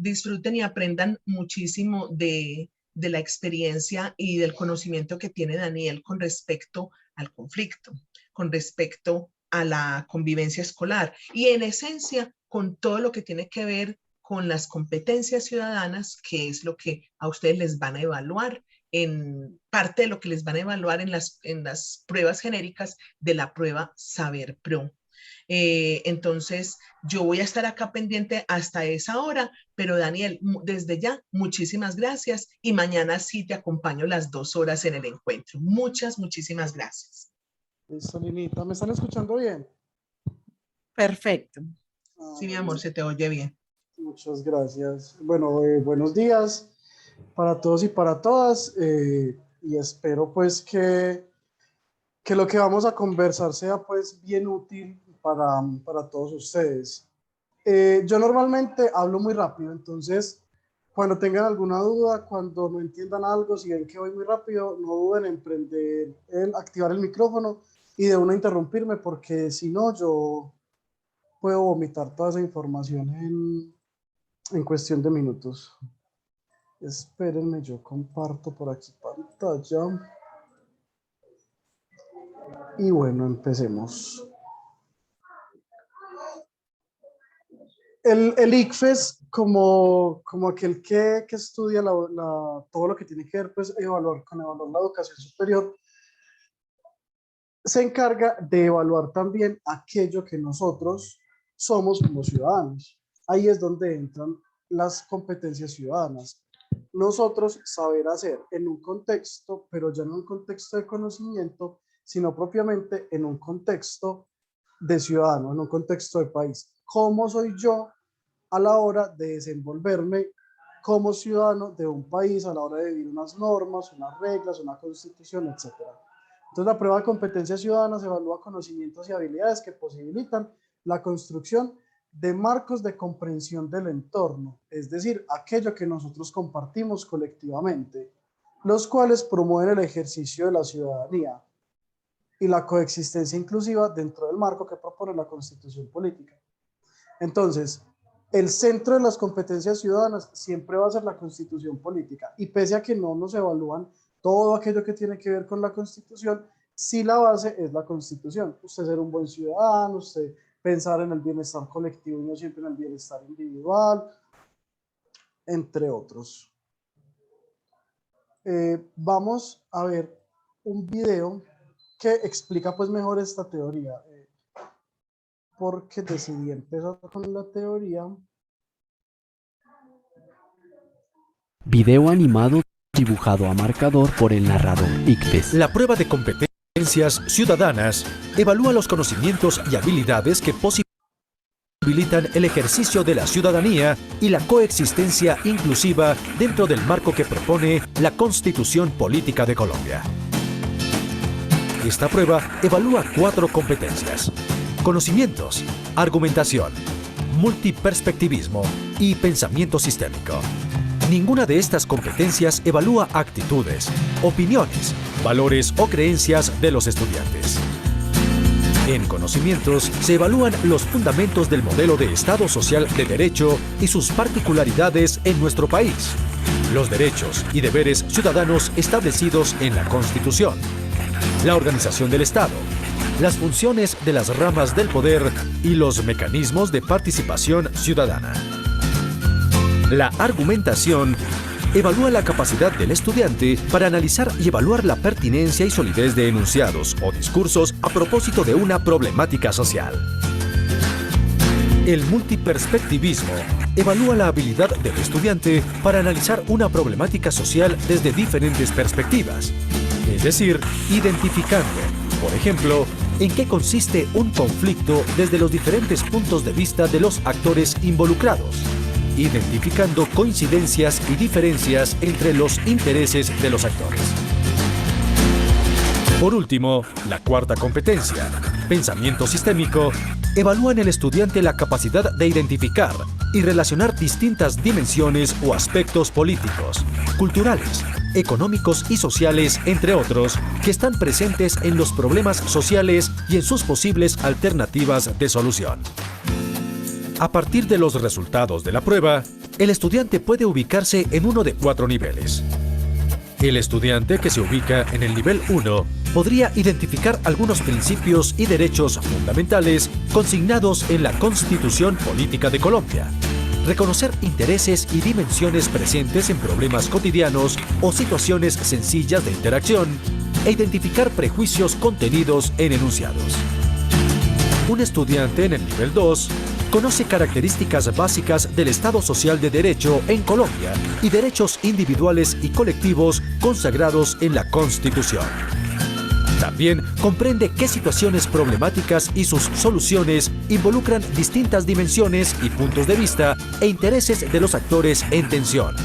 disfruten y aprendan muchísimo de la experiencia y del conocimiento que tiene Daniel con respecto al conflicto, con respecto a la convivencia escolar y en esencia con todo lo que tiene que ver con las competencias ciudadanas, que es lo que a ustedes les van a evaluar, en parte de lo que les van a evaluar en las pruebas genéricas de la prueba Saber Pro. Entonces, yo voy a estar acá pendiente hasta esa hora, pero Daniel, desde ya, muchísimas gracias y mañana sí te acompaño las 2 horas en el encuentro. Muchísimas gracias. Listo, Linita. ¿Me están escuchando bien? Perfecto. Sí, mi amor, se te oye bien. Muchas gracias. Bueno, buenos días para todos y para todas y espero pues que lo que vamos a conversar sea pues bien útil para todos ustedes. Yo normalmente hablo muy rápido, entonces cuando tengan alguna duda, cuando no entiendan algo, si ven que voy muy rápido, no duden en activar el micrófono y de una interrumpirme, porque si no, yo puedo vomitar toda esa información en cuestión de minutos. Espérenme, yo comparto por aquí pantalla. Y bueno, empecemos. El ICFES, como aquel que estudia todo lo que tiene que ver pues, evaluar la educación superior, se encarga de evaluar también aquello que nosotros somos como ciudadanos. Ahí es donde entran las competencias ciudadanas. Nosotros saber hacer en un contexto, pero ya no en un contexto de conocimiento, sino propiamente en un contexto de ciudadano, en un contexto de país. ¿Cómo soy yo a la hora de desenvolverme como ciudadano de un país, a la hora de vivir unas normas, unas reglas, una constitución, etcétera? Entonces, la prueba de competencia ciudadana se evalúa conocimientos y habilidades que posibilitan la construcción de marcos de comprensión del entorno, es decir, aquello que nosotros compartimos colectivamente, los cuales promueven el ejercicio de la ciudadanía y la coexistencia inclusiva dentro del marco que propone la Constitución política. Entonces, el centro de las competencias ciudadanas siempre va a ser la Constitución política, y pese a que no nos evalúan todo aquello que tiene que ver con la Constitución, sí la base es la Constitución. Usted ser un buen ciudadano, usted pensar en el bienestar colectivo y no siempre en el bienestar individual, entre otros. Vamos a ver un video que explica pues mejor esta teoría, porque decidí empezar con la teoría. Video animado dibujado a marcador por el narrador ICFES. La prueba de competencias ciudadanas evalúa los conocimientos y habilidades que posibilitan el ejercicio de la ciudadanía y la coexistencia inclusiva dentro del marco que propone la Constitución Política de Colombia. Esta prueba evalúa 4 competencias: conocimientos, argumentación, multiperspectivismo y pensamiento sistémico. Ninguna de estas competencias evalúa actitudes, opiniones, valores o creencias de los estudiantes. En conocimientos se evalúan los fundamentos del modelo de Estado social de derecho y sus particularidades en nuestro país, los derechos y deberes ciudadanos establecidos en la Constitución, la organización del Estado, las funciones de las ramas del poder y los mecanismos de participación ciudadana. La argumentación evalúa la capacidad del estudiante para analizar y evaluar la pertinencia y solidez de enunciados o discursos a propósito de una problemática social. El multiperspectivismo evalúa la habilidad del estudiante para analizar una problemática social desde diferentes perspectivas, es decir, identificando, por ejemplo, en qué consiste un conflicto desde los diferentes puntos de vista de los actores involucrados, identificando coincidencias y diferencias entre los intereses de los actores. Por último, la cuarta competencia, pensamiento sistémico, evalúa en el estudiante la capacidad de identificar y relacionar distintas dimensiones o aspectos políticos, culturales, económicos y sociales, entre otros, que están presentes en los problemas sociales y en sus posibles alternativas de solución. A partir de los resultados de la prueba, el estudiante puede ubicarse en uno de 4 niveles. El estudiante que se ubica en el nivel 1 podría identificar algunos principios y derechos fundamentales consignados en la Constitución Política de Colombia, reconocer intereses y dimensiones presentes en problemas cotidianos o situaciones sencillas de interacción, e identificar prejuicios contenidos en enunciados. Un estudiante en el nivel 2 conoce características básicas del Estado Social de Derecho en Colombia y derechos individuales y colectivos consagrados en la Constitución. También comprende qué situaciones problemáticas y sus soluciones involucran distintas dimensiones y puntos de vista e intereses de los actores en tensión.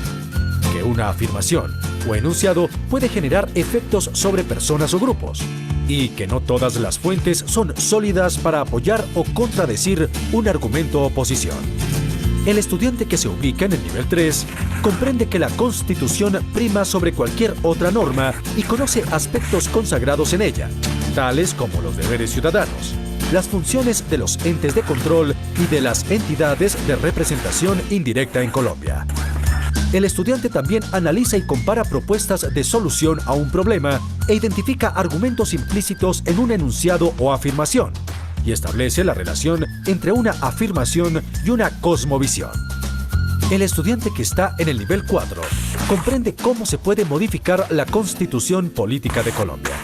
Que una afirmación o enunciado puede generar efectos sobre personas o grupos, y que no todas las fuentes son sólidas para apoyar o contradecir un argumento o posición. El estudiante que se ubica en el nivel 3 comprende que la Constitución prima sobre cualquier otra norma y conoce aspectos consagrados en ella, tales como los deberes ciudadanos, las funciones de los entes de control y de las entidades de representación indirecta en Colombia. El estudiante también analiza y compara propuestas de solución a un problema e identifica argumentos implícitos en un enunciado o afirmación, y establece la relación entre una afirmación y una cosmovisión. El estudiante que está en el nivel 4 comprende cómo se puede modificar la Constitución Política de Colombia.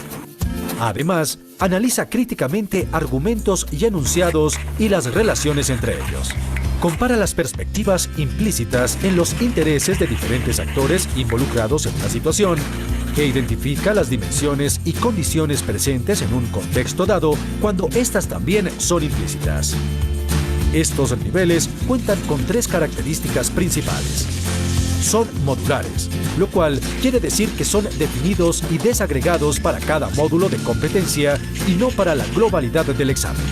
Además, analiza críticamente argumentos y enunciados y las relaciones entre ellos. Compara las perspectivas implícitas en los intereses de diferentes actores involucrados en una situación, e identifica las dimensiones y condiciones presentes en un contexto dado cuando éstas también son implícitas. Estos niveles cuentan con 3 características principales. Son modulares, lo cual quiere decir que son definidos y desagregados para cada módulo de competencia y no para la globalidad del examen.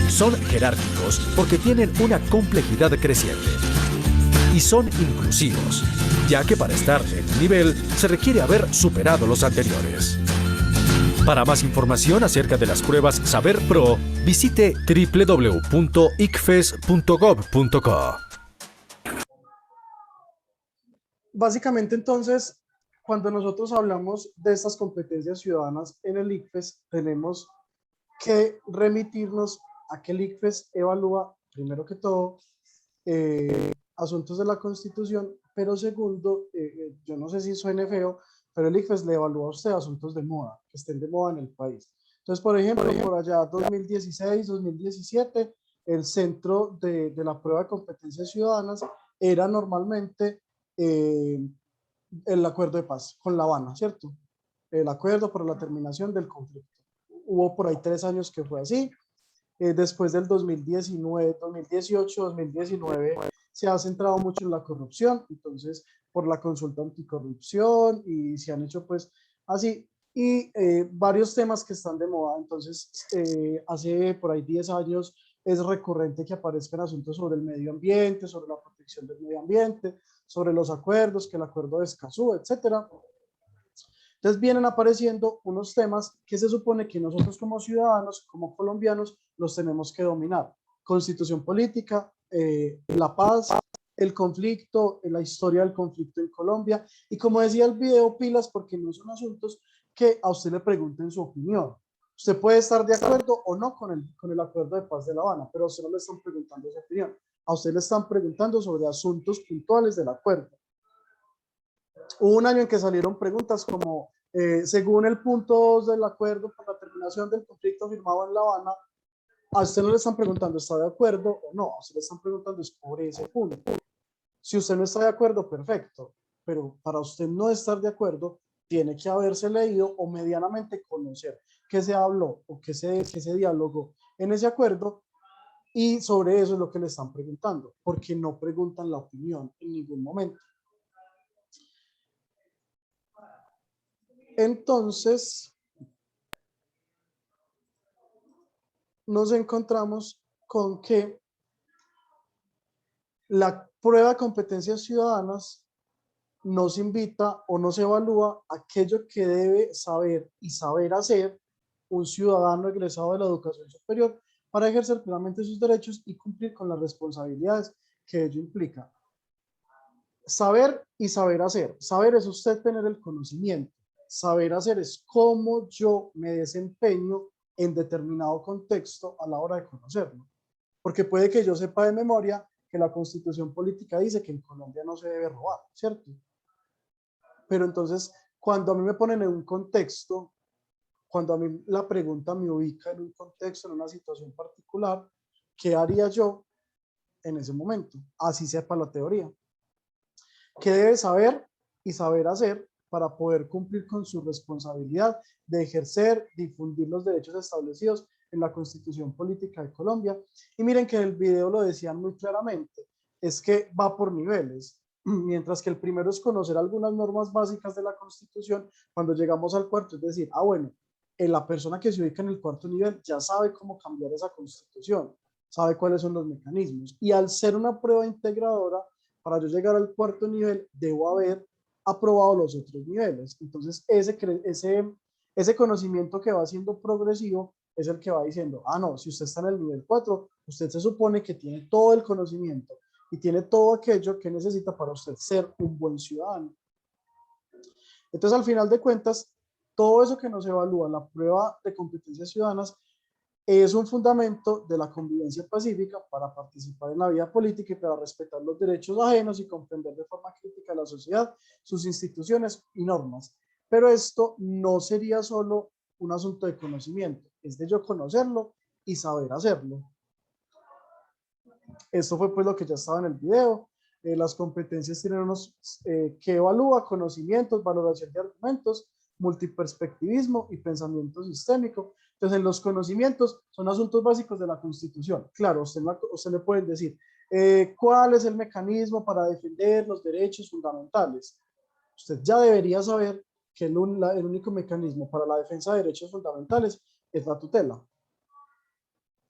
Son jerárquicos porque tienen una complejidad creciente. Y son inclusivos, ya que para estar en un nivel se requiere haber superado los anteriores. Para más información acerca de las pruebas Saber Pro, visite www.icfes.gov.co. Básicamente, entonces, cuando nosotros hablamos de estas competencias ciudadanas en el ICFES, tenemos que remitirnos a que el ICFES evalúa, primero que todo, asuntos de la Constitución, pero segundo, yo no sé si suene feo, pero el ICFES le evalúa a usted asuntos de moda, que estén de moda en el país. Entonces, por ejemplo, por allá 2016, 2017, el centro de la prueba de competencias ciudadanas era normalmente el acuerdo de paz con La Habana, ¿cierto? El acuerdo para la terminación del conflicto. Hubo por ahí 3 años que fue así. Después del 2019, 2018, 2019, se ha centrado mucho en la corrupción, entonces por la consulta anticorrupción, y se han hecho pues así, y varios temas que están de moda. Entonces hace por ahí 10 años es recurrente que aparezcan asuntos sobre el medio ambiente, sobre la protección del medio ambiente, sobre los acuerdos, que el acuerdo de Escazú, etcétera. Entonces vienen apareciendo unos temas que se supone que nosotros como ciudadanos, como colombianos, los tenemos que dominar. Constitución política, la paz, el conflicto, la historia del conflicto en Colombia. Y como decía el video, pilas, porque no son asuntos que a usted le pregunten su opinión. Usted puede estar de acuerdo o no con el acuerdo de paz de La Habana, pero a usted no le están preguntando su opinión. A usted le están preguntando sobre asuntos puntuales del acuerdo. Hubo un año en que salieron preguntas como, según el punto 2 del acuerdo por la terminación del conflicto firmado en La Habana, a usted no le están preguntando, ¿está de acuerdo o no? A usted le están preguntando es por ese punto. Si usted no está de acuerdo, perfecto, pero para usted no estar de acuerdo, tiene que haberse leído o medianamente conocer qué se habló o qué se dialogó en ese acuerdo, y sobre eso es lo que le están preguntando, porque no preguntan la opinión en ningún momento. Entonces, nos encontramos con que la prueba de competencias ciudadanas nos invita o nos evalúa aquello que debe saber y saber hacer un ciudadano egresado de la educación superior para ejercer plenamente sus derechos y cumplir con las responsabilidades que ello implica. Saber y saber hacer. Saber es usted tener el conocimiento. Saber hacer es cómo yo me desempeño en determinado contexto a la hora de conocerlo. Porque puede que yo sepa de memoria que la Constitución política dice que en Colombia no se debe robar, ¿cierto? Pero entonces, cuando a mí me ponen en un contexto, cuando a mí la pregunta me ubica en un contexto, en una situación particular, ¿qué haría yo en ese momento? Así sepa la teoría. ¿Qué debe saber y saber hacer para poder cumplir con su responsabilidad de ejercer, difundir los derechos establecidos en la Constitución Política de Colombia? Y miren que en el video lo decían muy claramente, es que va por niveles. Mientras que el primero es conocer algunas normas básicas de la Constitución, cuando llegamos al cuarto es decir, bueno, la persona que se ubica en el cuarto nivel ya sabe cómo cambiar esa Constitución, sabe cuáles son los mecanismos. Y al ser una prueba integradora, para yo llegar al cuarto nivel, debo haber aprobado los otros niveles. Entonces, ese conocimiento que va siendo progresivo es el que va diciendo, no, si usted está en el nivel 4, usted se supone que tiene todo el conocimiento y tiene todo aquello que necesita para usted ser un buen ciudadano. Entonces, al final de cuentas, todo eso que nos evalúa la prueba de competencias ciudadanas es un fundamento de la convivencia pacífica para participar en la vida política y para respetar los derechos ajenos y comprender de forma crítica la sociedad, sus instituciones y normas. Pero esto no sería solo un asunto de conocimiento, es de yo conocerlo y saber hacerlo. Esto fue pues lo que ya estaba en el video. Las competencias tienen unos que evalúa conocimientos, valoración de argumentos, multiperspectivismo y pensamiento sistémico. Entonces, en los conocimientos son asuntos básicos de la Constitución. Claro, usted le puede decir cuál es el mecanismo para defender los derechos fundamentales. Usted ya debería saber que el único mecanismo para la defensa de derechos fundamentales es la tutela.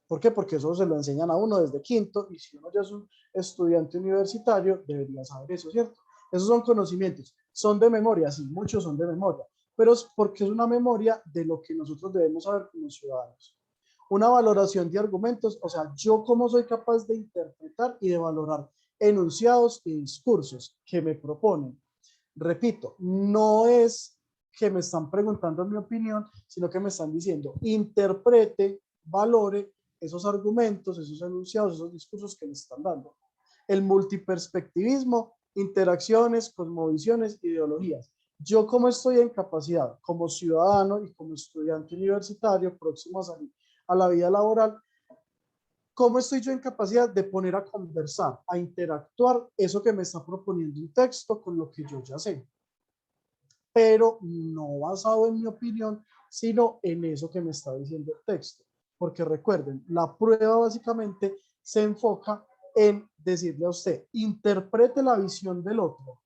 ¿Por qué? Porque eso se lo enseñan a uno desde quinto y si uno ya es un estudiante universitario, debería saber eso, ¿cierto? Esos son conocimientos. ¿Son de memoria? Sí, muchos son de memoria, pero es porque es una memoria de lo que nosotros debemos saber como ciudadanos. Una valoración de argumentos, o sea, yo cómo soy capaz de interpretar y de valorar enunciados y discursos que me proponen. Repito, no es que me están preguntando mi opinión, sino que me están diciendo, interprete, valore esos argumentos, esos enunciados, esos discursos que le están dando. El multiperspectivismo, interacciones, cosmovisiones, ideologías. Yo como estoy en capacidad, como ciudadano y como estudiante universitario próximo a salir a la vida laboral, ¿cómo estoy yo en capacidad de poner a conversar, a interactuar eso que me está proponiendo un texto con lo que yo ya sé? Pero no basado en mi opinión, sino en eso que me está diciendo el texto. Porque recuerden, la prueba básicamente se enfoca en decirle a usted, interprete la visión del otro,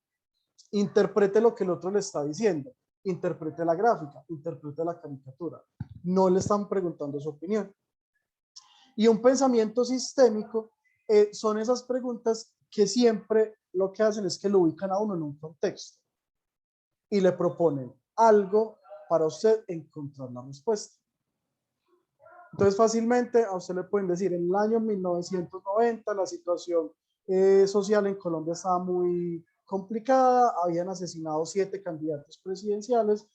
interprete lo que el otro le está diciendo, interprete la gráfica, interprete la caricatura. No le están preguntando su opinión. Y un pensamiento sistémico son esas preguntas que siempre lo que hacen es que lo ubican a uno en un contexto y le proponen algo para usted encontrar la respuesta. Entonces fácilmente a usted le pueden decir, en el año 1990 la situación social en Colombia estaba muy complicada, habían asesinado 7 candidatos presidenciales,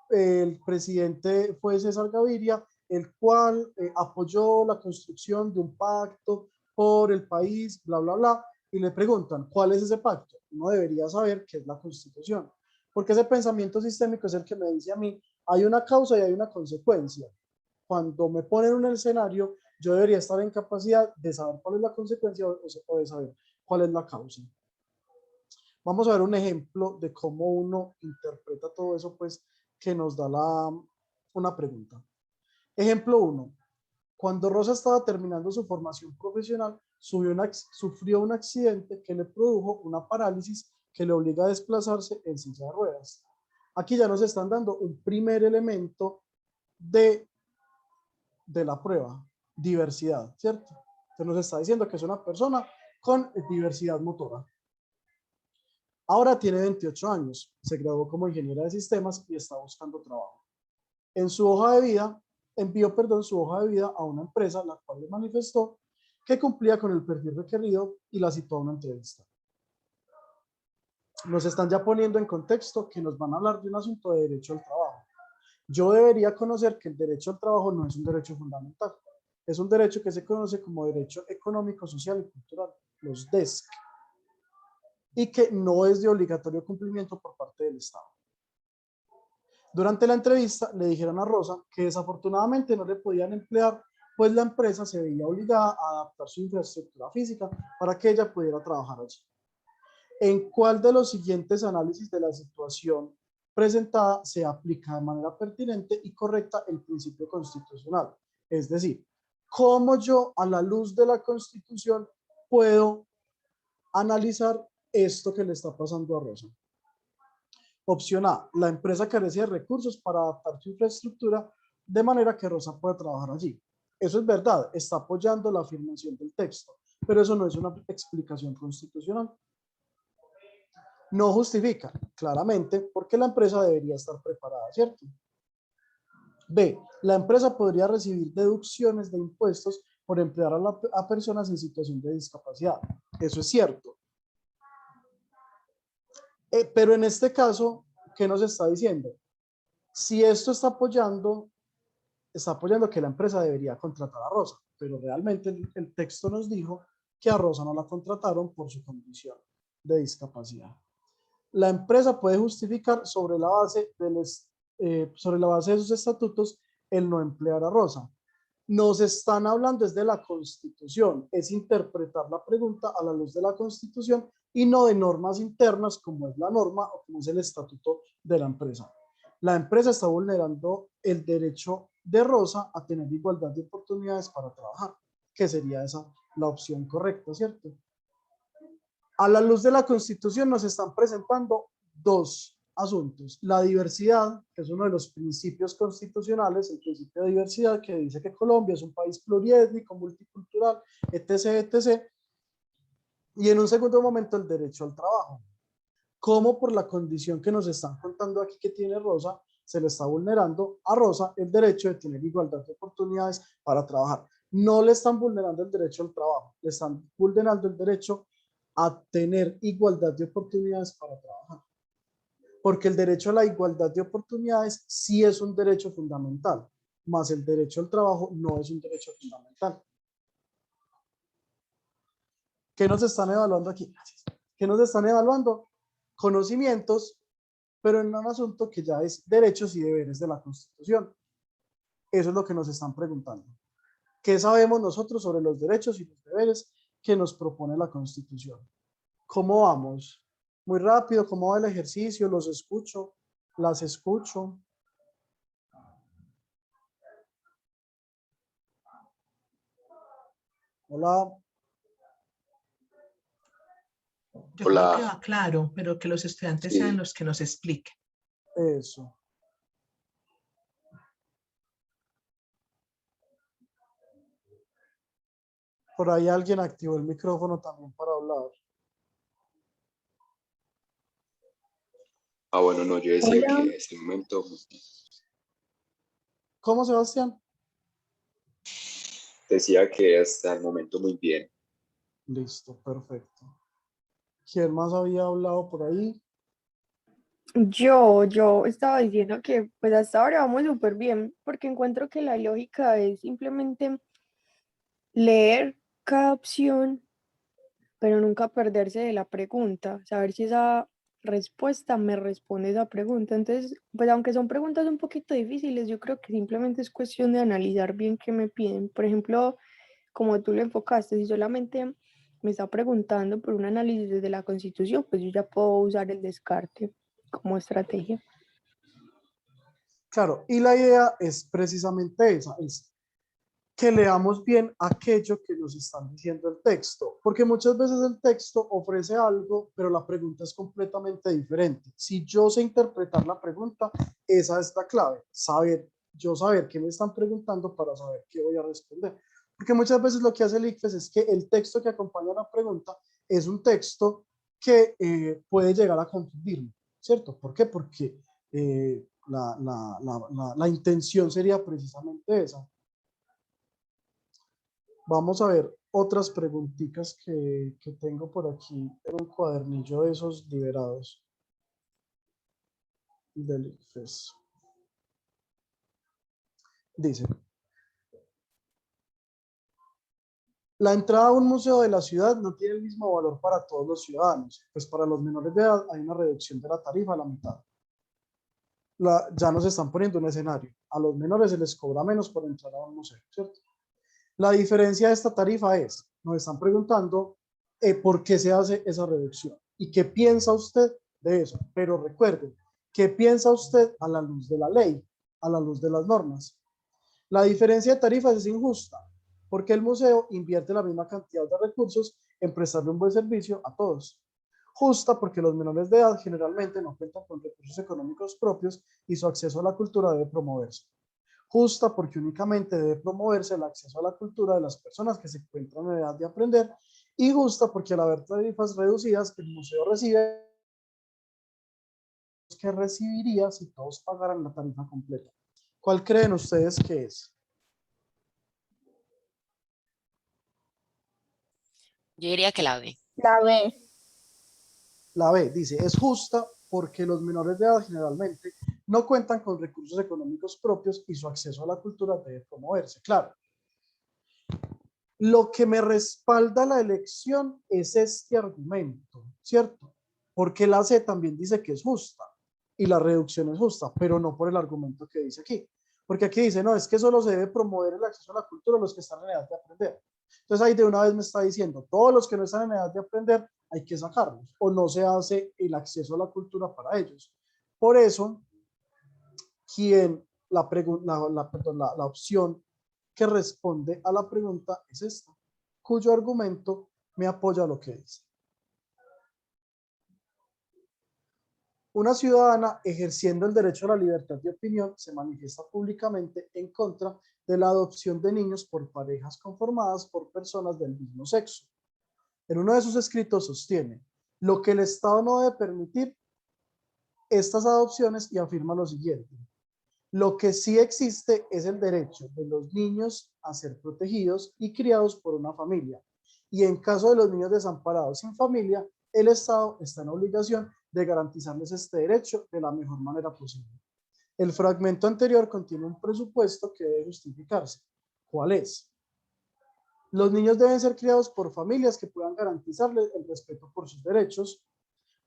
el presidente fue César Gaviria, el cual apoyó la construcción de un pacto por el país, bla, bla, bla, y le preguntan, ¿cuál es ese pacto? Uno debería saber qué es la Constitución, porque ese pensamiento sistémico es el que me dice a mí, hay una causa y hay una consecuencia. Cuando me ponen en un escenario, yo debería estar en capacidad de saber cuál es la consecuencia o de saber cuál es la causa. Vamos a ver un ejemplo de cómo uno interpreta todo eso, pues, que nos da una pregunta. Ejemplo 1. Cuando Rosa estaba terminando su formación profesional, sufrió un accidente que le produjo una parálisis que le obliga a desplazarse en silla de ruedas. Aquí ya nos están dando un primer elemento de la prueba, diversidad, ¿cierto? Entonces nos está diciendo que es una persona con diversidad motora. Ahora tiene 28 años, se graduó como ingeniera de sistemas y está buscando trabajo. En su hoja de vida, envió su hoja de vida a una empresa, la cual le manifestó que cumplía con el perfil requerido y la citó a una entrevista. nos están ya poniendo en contexto que nos van a hablar de un asunto de derecho al trabajo. Yo debería conocer que el derecho al trabajo no es un derecho fundamental, es un derecho que se conoce como derecho económico, social y cultural, los DESC, y que no es de obligatorio cumplimiento por parte del Estado. Durante la entrevista le dijeron a Rosa que desafortunadamente no le podían emplear, pues la empresa se veía obligada a adaptar su infraestructura física para que ella pudiera trabajar allí. ¿En cuál de los siguientes análisis de la situación presentada se aplica de manera pertinente y correcta el principio constitucional? Es decir, ¿cómo yo a la luz de la Constitución puedo analizar esto que le está pasando a Rosa? Opción A, la empresa carece de recursos para adaptar su infraestructura de manera que Rosa pueda trabajar allí. Eso es verdad, está apoyando la afirmación del texto, pero eso no es una explicación constitucional. No justifica, claramente, porque la empresa debería estar preparada, ¿cierto? B, la empresa podría recibir deducciones de impuestos por emplear a personas en situación de discapacidad. Eso es cierto. Pero en este caso, ¿qué nos está diciendo? Si esto está apoyando que la empresa debería contratar a Rosa, pero realmente el texto nos dijo que a Rosa no la contrataron por su condición de discapacidad. La empresa puede justificar sobre la base de sus estatutos el no emplear a Rosa. Nos están hablando desde la Constitución, es interpretar la pregunta a la luz de la Constitución y no de normas internas como es la norma o como es el estatuto de la empresa. La empresa está vulnerando el derecho de Rosa a tener igualdad de oportunidades para trabajar, que sería esa la opción correcta, ¿cierto? A la luz de la Constitución nos están presentando dos asuntos. La diversidad, que es uno de los principios constitucionales, el principio de diversidad que dice que Colombia es un país pluriétnico, multicultural, etc., etc. Y en un segundo momento el derecho al trabajo. Cómo por la condición que nos están contando aquí que tiene Rosa, se le está vulnerando a Rosa el derecho de tener igualdad de oportunidades para trabajar. No le están vulnerando el derecho al trabajo, le están vulnerando el derecho a tener igualdad de oportunidades para trabajar. Porque el derecho a la igualdad de oportunidades sí es un derecho fundamental, más el derecho al trabajo no es un derecho fundamental. ¿Qué nos están evaluando aquí? ¿Qué nos están evaluando? Conocimientos, pero en un asunto que ya es derechos y deberes de la Constitución. Eso es lo que nos están preguntando. ¿Qué sabemos nosotros sobre los derechos y los deberes que nos propone la Constitución? ¿Cómo vamos? Muy rápido, ¿cómo va el ejercicio? Los escucho, las escucho. Hola. Yo creo que va claro, pero que los estudiantes sean los que nos expliquen. Eso. Por ahí alguien activó el micrófono también para hablar. Ah, bueno, no, yo decía que en ese momento. ¿Cómo, Sebastián? Decía que hasta el momento muy bien. Listo, perfecto. ¿Quién más había hablado por ahí? Yo estaba diciendo que pues hasta ahora vamos súper bien, porque encuentro que la lógica es simplemente leer cada opción, pero nunca perderse de la pregunta, saber si esa respuesta me responde esa pregunta. Entonces, pues aunque son preguntas un poquito difíciles, yo creo que simplemente es cuestión de analizar bien qué me piden. Por ejemplo, como tú lo enfocaste, si solamente me está preguntando por un análisis desde la Constitución, pues yo ya puedo usar el descarte como estrategia. Claro, y la idea es precisamente esa, es que leamos bien aquello que nos están diciendo el texto, porque muchas veces el texto ofrece algo, pero la pregunta es completamente diferente. Si yo sé interpretar la pregunta, esa es la clave, saber qué me están preguntando para saber qué voy a responder. Porque muchas veces lo que hace el ICFES es que el texto que acompaña la pregunta es un texto que puede llegar a confundirme, ¿cierto? ¿Por qué? Porque la intención sería precisamente esa. Vamos a ver otras preguntitas que tengo por aquí en un cuadernillo de esos liberados del ICFES. Dice, la entrada a un museo de la ciudad no tiene el mismo valor para todos los ciudadanos, pues para los menores de edad hay una reducción de la tarifa a la mitad. Ya nos están poniendo un escenario. A los menores se les cobra menos por entrar a un museo, ¿cierto? La diferencia de esta tarifa es, nos están preguntando por qué se hace esa reducción y qué piensa usted de eso. Pero recuerde, ¿qué piensa usted a la luz de la ley, a la luz de las normas? La diferencia de tarifas es injusta porque el museo invierte la misma cantidad de recursos en prestarle un buen servicio a todos. Justa porque los menores de edad generalmente no cuentan con recursos económicos propios y su acceso a la cultura debe promoverse. Justa porque únicamente debe promoverse el acceso a la cultura de las personas que se encuentran en edad de aprender, y justa porque al haber tarifas reducidas, el museo recibe que recibiría si todos pagaran la tarifa completa. ¿Cuál creen ustedes que es? Yo diría que la B. La B. La B dice, es justa porque los menores de edad generalmente no cuentan con recursos económicos propios y su acceso a la cultura debe promoverse. Claro, lo que me respalda la elección es este argumento, ¿cierto? Porque la C también dice que es justa y la reducción es justa, pero no por el argumento que dice aquí. Porque aquí dice, no, es que solo se debe promover el acceso a la cultura a los que están en edad de aprender. Entonces ahí de una vez me está diciendo, todos los que no están en edad de aprender hay que sacarlos o no se hace el acceso a la cultura para ellos. Por eso, la opción que responde a la pregunta es esta, cuyo argumento me apoya lo que dice. Una ciudadana ejerciendo el derecho a la libertad de opinión se manifiesta públicamente en contra de la adopción de niños por parejas conformadas por personas del mismo sexo. En uno de sus escritos sostiene, lo que el Estado no debe permitir estas adopciones, y afirma lo siguiente, lo que sí existe es el derecho de los niños a ser protegidos y criados por una familia. Y en caso de los niños desamparados sin familia, el Estado está en obligación de garantizarles este derecho de la mejor manera posible. El fragmento anterior contiene un presupuesto que debe justificarse. ¿Cuál es? Los niños deben ser criados por familias que puedan garantizarles el respeto por sus derechos.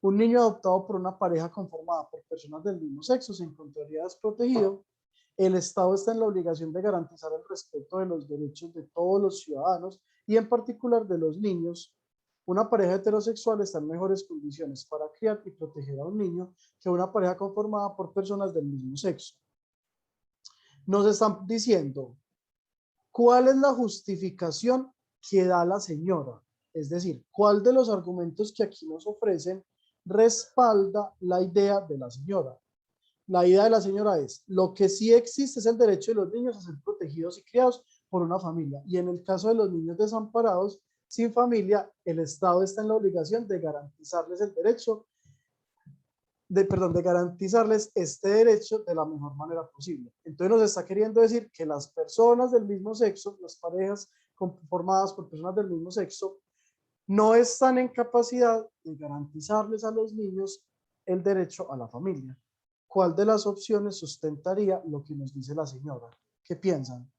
Un niño adoptado por una pareja conformada por personas del mismo sexo se encontraría desprotegido. El Estado está en la obligación de garantizar el respeto de los derechos de todos los ciudadanos y en particular de los niños. Una pareja heterosexual está en mejores condiciones para criar y proteger a un niño que una pareja conformada por personas del mismo sexo. Nos están diciendo, ¿cuál es la justificación que da la señora? Es decir, ¿cuál de los argumentos que aquí nos ofrecen respalda la idea de la señora? La idea de la señora es, lo que sí existe es el derecho de los niños a ser protegidos y criados por una familia. Y en el caso de los niños desamparados, sin familia, el Estado está en la obligación de garantizarles el derecho, de garantizarles este derecho de la mejor manera posible. Entonces nos está queriendo decir que las personas del mismo sexo, las parejas conformadas por personas del mismo sexo, no están en capacidad de garantizarles a los niños el derecho a la familia. ¿Cuál de las opciones sustentaría lo que nos dice la señora? ¿Qué piensan?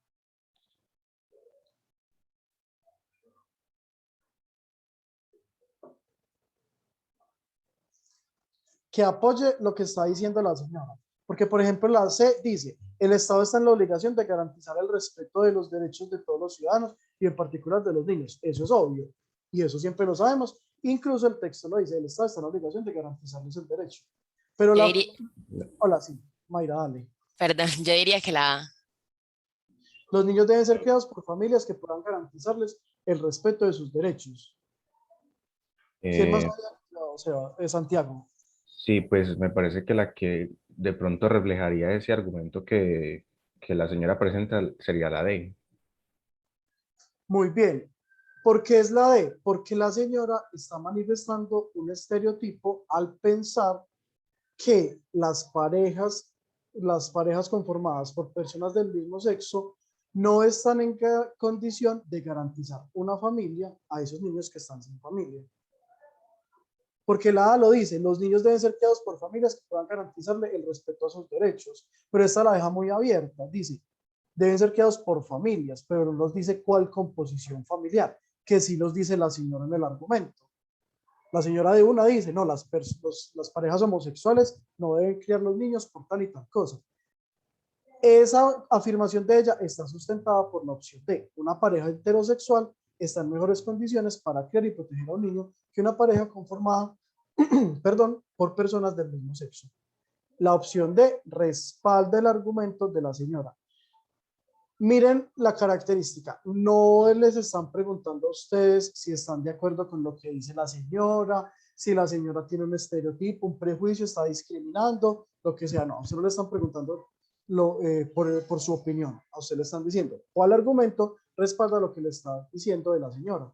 Que apoye lo que está diciendo la señora. Porque, por ejemplo, la C dice, el Estado está en la obligación de garantizar el respeto de los derechos de todos los ciudadanos y en particular de los niños. Eso es obvio. Y eso siempre lo sabemos. Incluso el texto lo dice, el Estado está en la obligación de garantizarles el derecho. Pero Yo la... diría, Hola, sí. Mayra, dale. perdón, yo diría que la A. Los niños deben ser criados por familias que puedan garantizarles el respeto de sus derechos. ¿Quién más había? O sea, Santiago. Sí, pues me parece que la que de pronto reflejaría ese argumento que la señora presenta sería la D. Muy bien. ¿Por qué es la D? Porque la señora está manifestando un estereotipo al pensar que las parejas conformadas por personas del mismo sexo no están en condición de garantizar una familia a esos niños que están sin familia. Porque la A lo dice, los niños deben ser criados por familias que puedan garantizarle el respeto a sus derechos, pero esta la deja muy abierta, dice, deben ser criados por familias, pero no nos dice cuál composición familiar, que sí los dice la señora en el argumento. La señora de una dice, no, las parejas homosexuales no deben criar los niños por tal y tal cosa. Esa afirmación de ella está sustentada por la opción D. Una pareja heterosexual está en mejores condiciones para criar y proteger a un niño que una pareja conformada perdón, por personas del mismo sexo. La opción D respalda el argumento de la señora. Miren la característica. No les están preguntando a ustedes si están de acuerdo con lo que dice la señora, si la señora tiene un estereotipo, un prejuicio, está discriminando, lo que sea. No, a usted no le están preguntando por su opinión. A usted le están diciendo cuál argumento respalda lo que le está diciendo de la señora.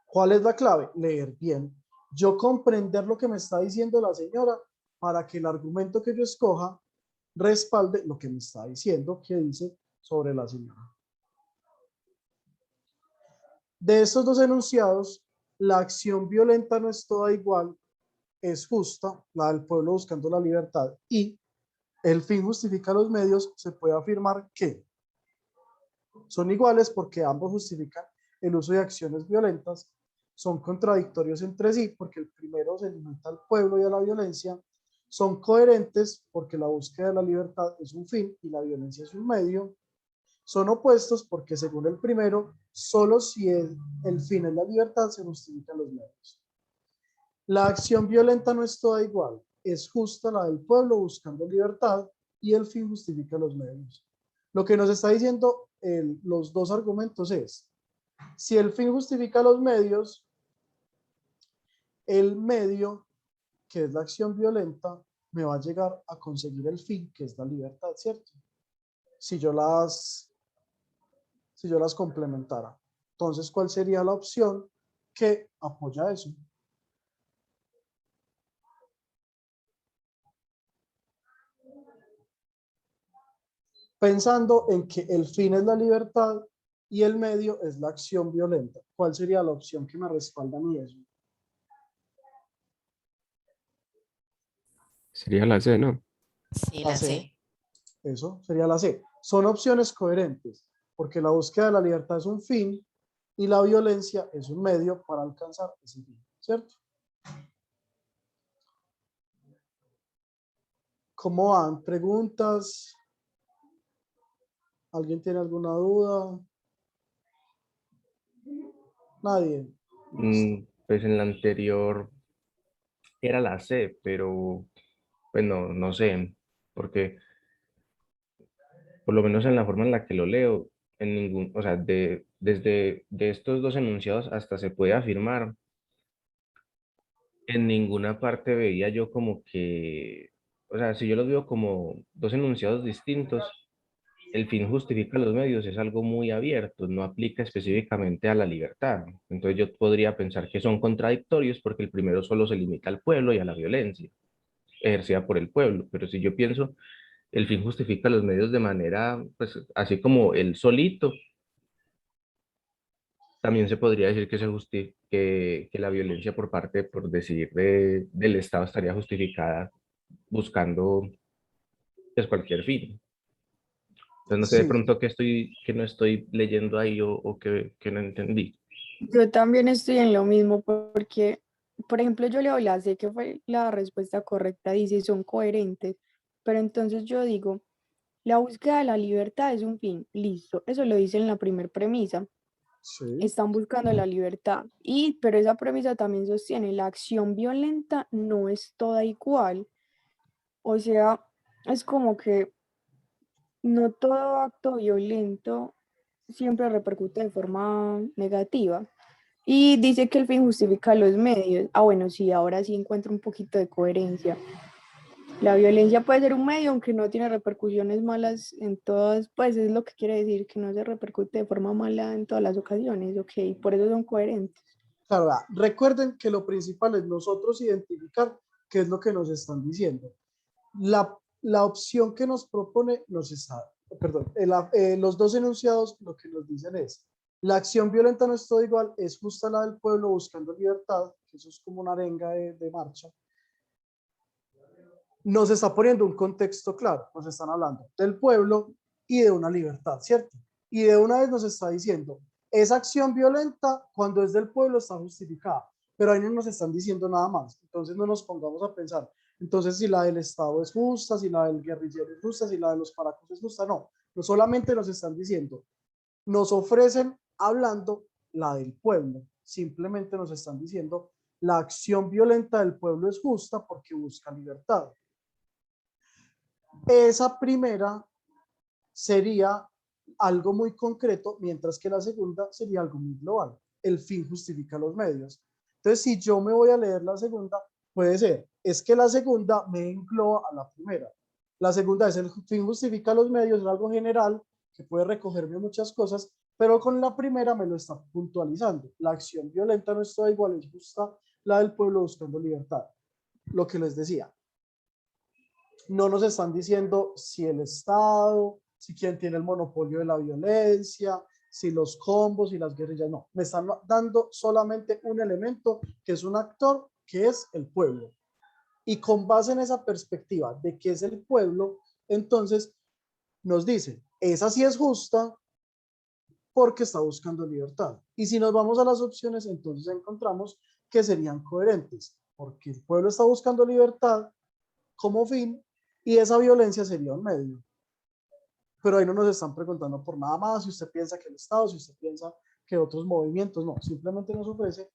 ¿Cuál es la clave? Leer bien. Yo comprender lo que me está diciendo la señora para que el argumento que yo escoja respalde lo que me está diciendo que dice sobre la señora. De estos dos enunciados, la acción violenta no es toda igual, es justa, la del pueblo buscando la libertad, y el fin justifica los medios, se puede afirmar que son iguales porque ambos justifican el uso de acciones violentas, son contradictorios entre sí porque el primero se limita al pueblo y a la violencia, son coherentes porque la búsqueda de la libertad es un fin y la violencia es un medio, son opuestos porque según el primero, solo si el fin es la libertad se justifican los medios. La acción violenta no es toda igual, es justa la del pueblo buscando libertad y el fin justifica los medios. Lo que nos está diciendo los dos argumentos es, si el fin justifica los medios, el medio, que es la acción violenta, me va a llegar a conseguir el fin, que es la libertad, ¿cierto? Si yo las complementara. Entonces, ¿cuál sería la opción que apoya eso? Pensando en que el fin es la libertad y el medio es la acción violenta. ¿Cuál sería la opción que me respalda a mí eso? Sería la C, ¿no? Sí, La la C. C. Eso sería la C. Son opciones coherentes, porque la búsqueda de la libertad es un fin y la violencia es un medio para alcanzar ese fin, ¿cierto? ¿Cómo van? ¿Preguntas? ¿Alguien tiene alguna duda? Nadie. Pues en la anterior era la C, pero pues no sé, porque por lo menos en la forma en la que lo leo, en ningún, o sea, desde de estos dos enunciados hasta se puede afirmar, en ninguna parte veía yo como que, o sea, si yo los veo como dos enunciados distintos, el fin justifica los medios es algo muy abierto, no aplica específicamente a la libertad. Entonces yo podría pensar que son contradictorios porque el primero solo se limita al pueblo y a la violencia ejercida por el pueblo, pero si yo pienso el fin justifica los medios de manera, pues así como el solito, también se podría decir que, que la violencia por parte, por decir, del Estado estaría justificada buscando pues, cualquier fin. Entonces no sé de Sí, pronto que no estoy leyendo ahí o que no entendí. Yo también estoy en lo mismo porque, por ejemplo, yo leo la C, que fue la respuesta correcta, dice son coherentes, pero entonces yo digo, la búsqueda de la libertad es un fin, listo, eso lo dice en la primera premisa, sí. están buscando la libertad, pero esa premisa también sostiene, la acción violenta no es toda igual, o sea, es como que no todo acto violento siempre repercute de forma negativa. Y dice que el fin justifica los medios. Ah, bueno, sí, ahora sí encuentro un poquito de coherencia. La violencia puede ser un medio, aunque no tiene repercusiones malas en todas, pues es lo que quiere decir, que no se repercute de forma mala en todas las ocasiones, ok, por eso son coherentes. Claro, recuerden que lo principal es nosotros identificar qué es lo que nos están diciendo. La opción que nos propone nos está perdón, los dos enunciados lo que nos dicen es, la acción violenta no es todo igual, es justa la del pueblo buscando libertad, que eso es como una arenga de marcha. Nos está poniendo un contexto claro, nos están hablando del pueblo y de una libertad, ¿cierto? Y de una vez nos está diciendo, esa acción violenta cuando es del pueblo está justificada, pero ahí no nos están diciendo nada más. Entonces no nos pongamos a pensar, entonces si la del Estado es justa, si la del guerrillero es justa, si la de los paracos es justa, no. No solamente nos están diciendo, nos ofrecen hablando la del pueblo, simplemente nos están diciendo, la acción violenta del pueblo es justa porque busca libertad. Esa primera sería algo muy concreto, mientras que la segunda sería algo muy global. El fin justifica los medios. Entonces, si yo me voy a leer la segunda, puede ser, es que la segunda me engloba a la primera. La segunda es el fin justifica los medios, es algo general que puede recogerme muchas cosas, pero con la primera me lo está puntualizando. La acción violenta no está igual, es justa la del pueblo buscando libertad. Lo que les decía, no nos están diciendo si el Estado, si quien tiene el monopolio de la violencia, si los combos y las guerrillas, no. Me están dando solamente un elemento que es un actor, que es el pueblo. Y con base en esa perspectiva de que es el pueblo, entonces nos dicen, esa sí es justa porque está buscando libertad. Y si nos vamos a las opciones, entonces encontramos que serían coherentes, porque el pueblo está buscando libertad como fin y esa violencia sería un medio. Pero ahí no nos están preguntando por nada más, si usted piensa que el Estado, si usted piensa que otros movimientos, no, simplemente nos ofrece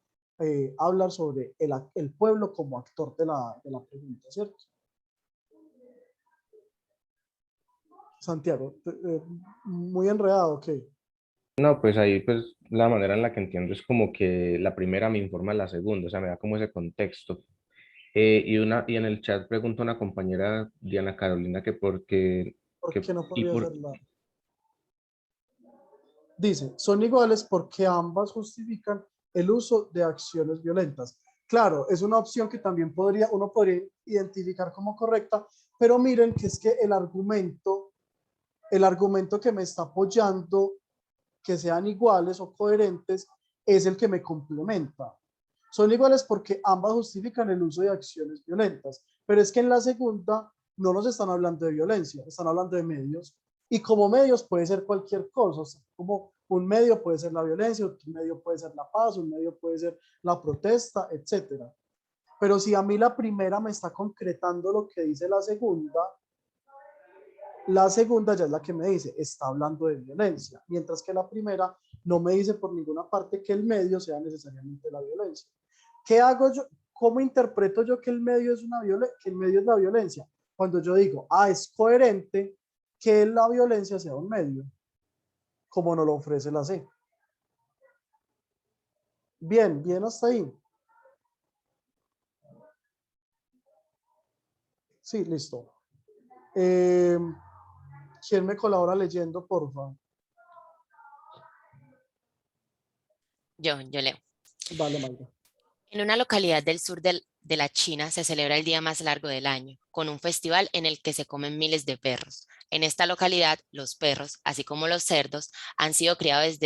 hablar sobre el pueblo como actor de la pregunta, ¿cierto? Santiago, muy enredado, ¿ok? No, pues ahí pues la manera en la que entiendo es como que la primera me informa de la segunda, o sea, me da como ese contexto. Y en el chat pregunta una compañera, Diana Carolina, que porque, ¿Por que, qué no y podría por, ser la? Dice, son iguales porque ambas justifican el uso de acciones violentas. Claro, es una opción que también uno podría identificar como correcta, pero miren que es que el argumento que me está apoyando que sean iguales o coherentes es el que me complementa. Son iguales porque ambas justifican el uso de acciones violentas, pero es que en la segunda no nos están hablando de violencia, están hablando de medios, y como medios puede ser cualquier cosa, o sea, como un medio puede ser la violencia, otro medio puede ser la paz, un medio puede ser la protesta, etcétera. Pero si a mí la primera me está concretando lo que dice la segunda ya es la que me dice, está hablando de violencia, mientras que la primera no me dice por ninguna parte que el medio sea necesariamente la violencia. ¿Qué hago yo? ¿Cómo interpreto yo que el medio es que el medio es la violencia? Cuando yo digo, es coherente que la violencia sea un medio, como nos lo ofrece la C. Bien, bien hasta ahí. Sí, listo. ¿Quién me colabora leyendo, por favor? Yo leo. Vale, Mayra. En una localidad del sur de la China se celebra el día más largo del año, con un festival en el que se comen miles de perros. En esta localidad, los perros, así como los cerdos, han sido criados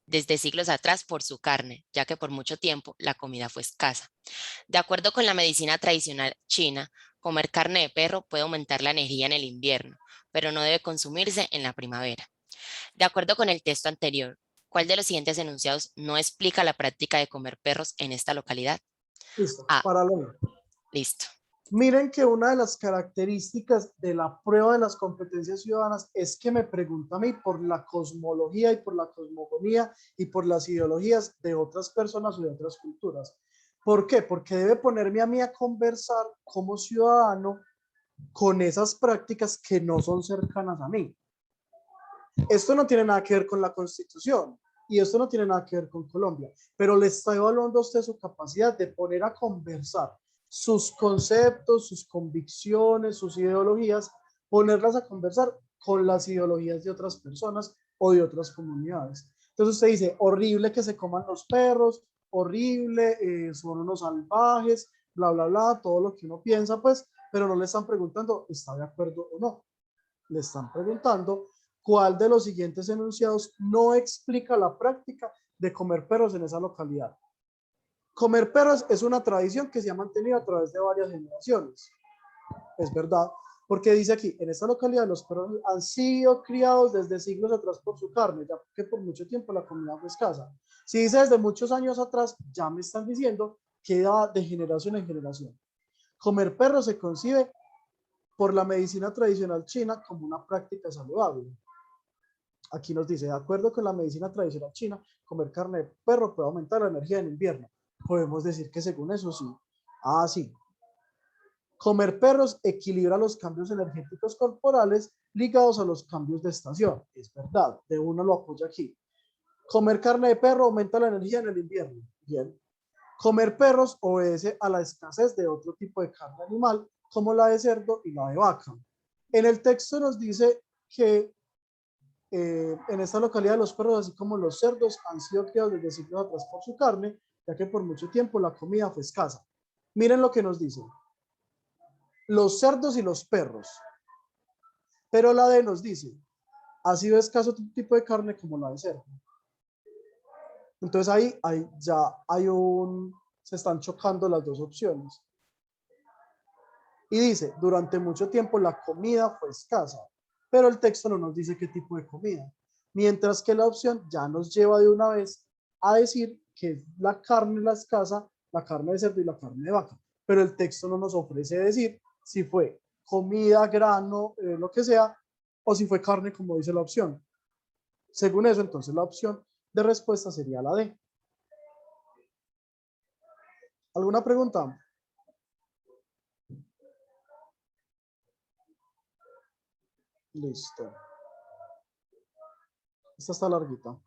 desde siglos atrás por su carne, ya que por mucho tiempo la comida fue escasa. De acuerdo con la medicina tradicional china, comer carne de perro puede aumentar la energía en el invierno, pero no debe consumirse en la primavera. De acuerdo con el texto anterior, ¿cuál de los siguientes enunciados no explica la práctica de comer perros en esta localidad? Listo, Ah, para lo. listo. Miren que una de las características de la prueba de las competencias ciudadanas es que me pregunta a mí por la cosmología y por la cosmogonía y por las ideologías de otras personas o de otras culturas. ¿Por qué? Porque debe ponerme a mí a conversar como ciudadano con esas prácticas que no son cercanas a mí. Esto no tiene nada que ver con la Constitución y esto no tiene nada que ver con Colombia, pero le está evaluando a usted su capacidad de poner a conversar sus conceptos, sus convicciones, sus ideologías, ponerlas a conversar con las ideologías de otras personas o de otras comunidades. Entonces usted dice, horrible que se coman los perros, horrible, son unos salvajes, bla, bla, bla, todo lo que uno piensa, pues, pero no le están preguntando, ¿está de acuerdo o no? Le están preguntando ¿cuál de los siguientes enunciados no explica la práctica de comer perros en esa localidad? Comer perros es una tradición que se ha mantenido a través de varias generaciones. Es verdad, porque dice aquí, en esta localidad los perros han sido criados desde siglos atrás por su carne, ya que por mucho tiempo la comida fue escasa. Si dice desde muchos años atrás, ya me están diciendo que va de generación en generación. Comer perros se concibe por la medicina tradicional china como una práctica saludable. Aquí nos dice, de acuerdo con la medicina tradicional china, comer carne de perro puede aumentar la energía en invierno. Podemos decir que según eso sí. Ah, sí. Comer perros equilibra los cambios energéticos corporales ligados a los cambios de estación. Es verdad, de uno lo apoya aquí. Comer carne de perro aumenta la energía en el invierno. Bien. Comer perros obedece a la escasez de otro tipo de carne animal, como la de cerdo y la de vaca. En el texto nos dice que en esta localidad los perros, así como los cerdos, han sido criados desde siglos atrás por su carne, ya que por mucho tiempo la comida fue escasa. Miren lo que nos dicen. Los cerdos y los perros. Pero la D nos dice, ha sido escaso otro tipo de carne como la de cerdo. Entonces ahí ya hay se están chocando las dos opciones. Y dice, durante mucho tiempo la comida fue escasa, pero el texto no nos dice qué tipo de comida. Mientras que la opción ya nos lleva de una vez a decir que la carne la escasa, la carne de cerdo y la carne de vaca. Pero el texto no nos ofrece decir si fue comida, grano, lo que sea, o si fue carne como dice la opción. Según eso, entonces la opción de respuesta sería la D. ¿Alguna pregunta? Listo. Esta está larguita.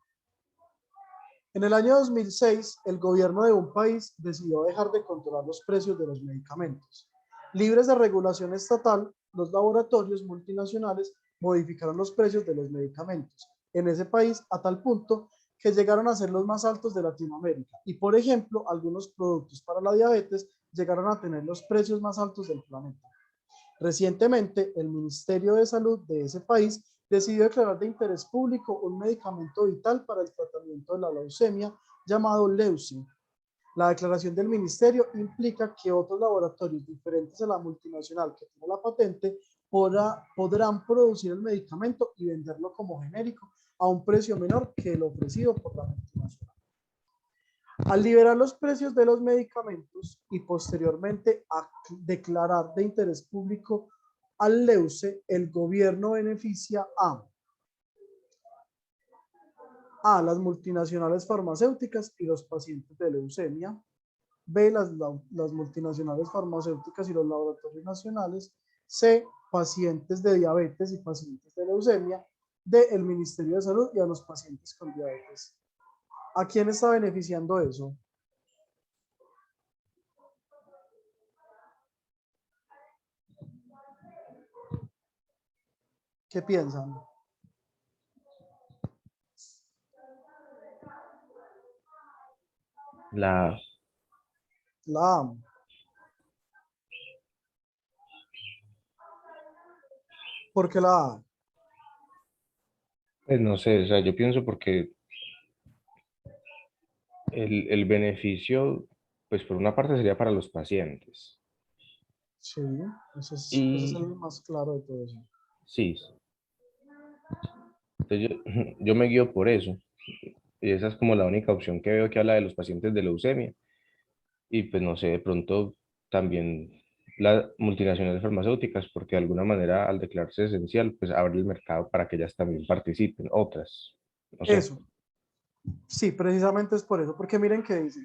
En el año 2006, el gobierno de un país decidió dejar de controlar los precios de los medicamentos. Libres de regulación estatal, los laboratorios multinacionales modificaron los precios de los medicamentos en ese país a tal punto que llegaron a ser los más altos de Latinoamérica. Y, por ejemplo, algunos productos para la diabetes llegaron a tener los precios más altos del planeta. Recientemente, el Ministerio de Salud de ese país decidió declarar de interés público un medicamento vital para el tratamiento de la leucemia llamado Leuci. La declaración del ministerio implica que otros laboratorios diferentes a la multinacional que tiene la patente podrán producir el medicamento y venderlo como genérico a un precio menor que el ofrecido por la multinacional. Al liberar los precios de los medicamentos y posteriormente a declarar de interés público al Leuce, el gobierno beneficia a las multinacionales farmacéuticas y los pacientes de leucemia, B, las multinacionales farmacéuticas y los laboratorios nacionales, C, pacientes de diabetes y pacientes de leucemia, D, el Ministerio de Salud y a los pacientes con diabetes. ¿A quién está beneficiando eso? ¿Qué piensan? La A. La A. ¿Por qué la A? Pues no sé, o sea, yo pienso porque el beneficio, pues por una parte sería para los pacientes. Sí, ese es Y el más claro de todo eso. sí, entonces yo me guío por eso. Y esa es como la única opción que veo que habla de los pacientes de leucemia. Y pues no sé, de pronto también las multinacionales farmacéuticas, porque de alguna manera al declararse esencial, pues abre el mercado para que ellas también participen, otras, no sé. Eso, sí, precisamente es por eso, porque miren qué dice.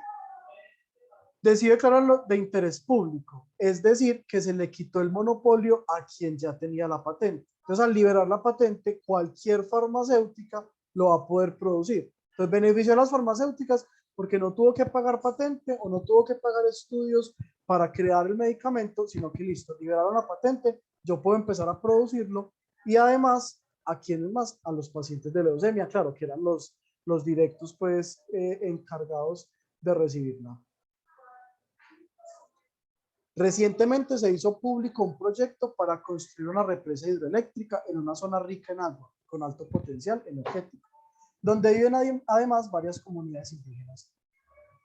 Decide declararlo de interés público, es decir, que se le quitó el monopolio a quien ya tenía la patente. Entonces, al liberar la patente, cualquier farmacéutica lo va a poder producir. Entonces, benefició a las farmacéuticas porque no tuvo que pagar patente o no tuvo que pagar estudios para crear el medicamento, sino que listo, liberaron la patente, yo puedo empezar a producirlo y además, ¿a quiénes más? A los pacientes de leucemia, claro, que eran los directos pues encargados de recibirla. Recientemente se hizo público un proyecto para construir una represa hidroeléctrica en una zona rica en agua, con alto potencial energético, donde viven además varias comunidades indígenas.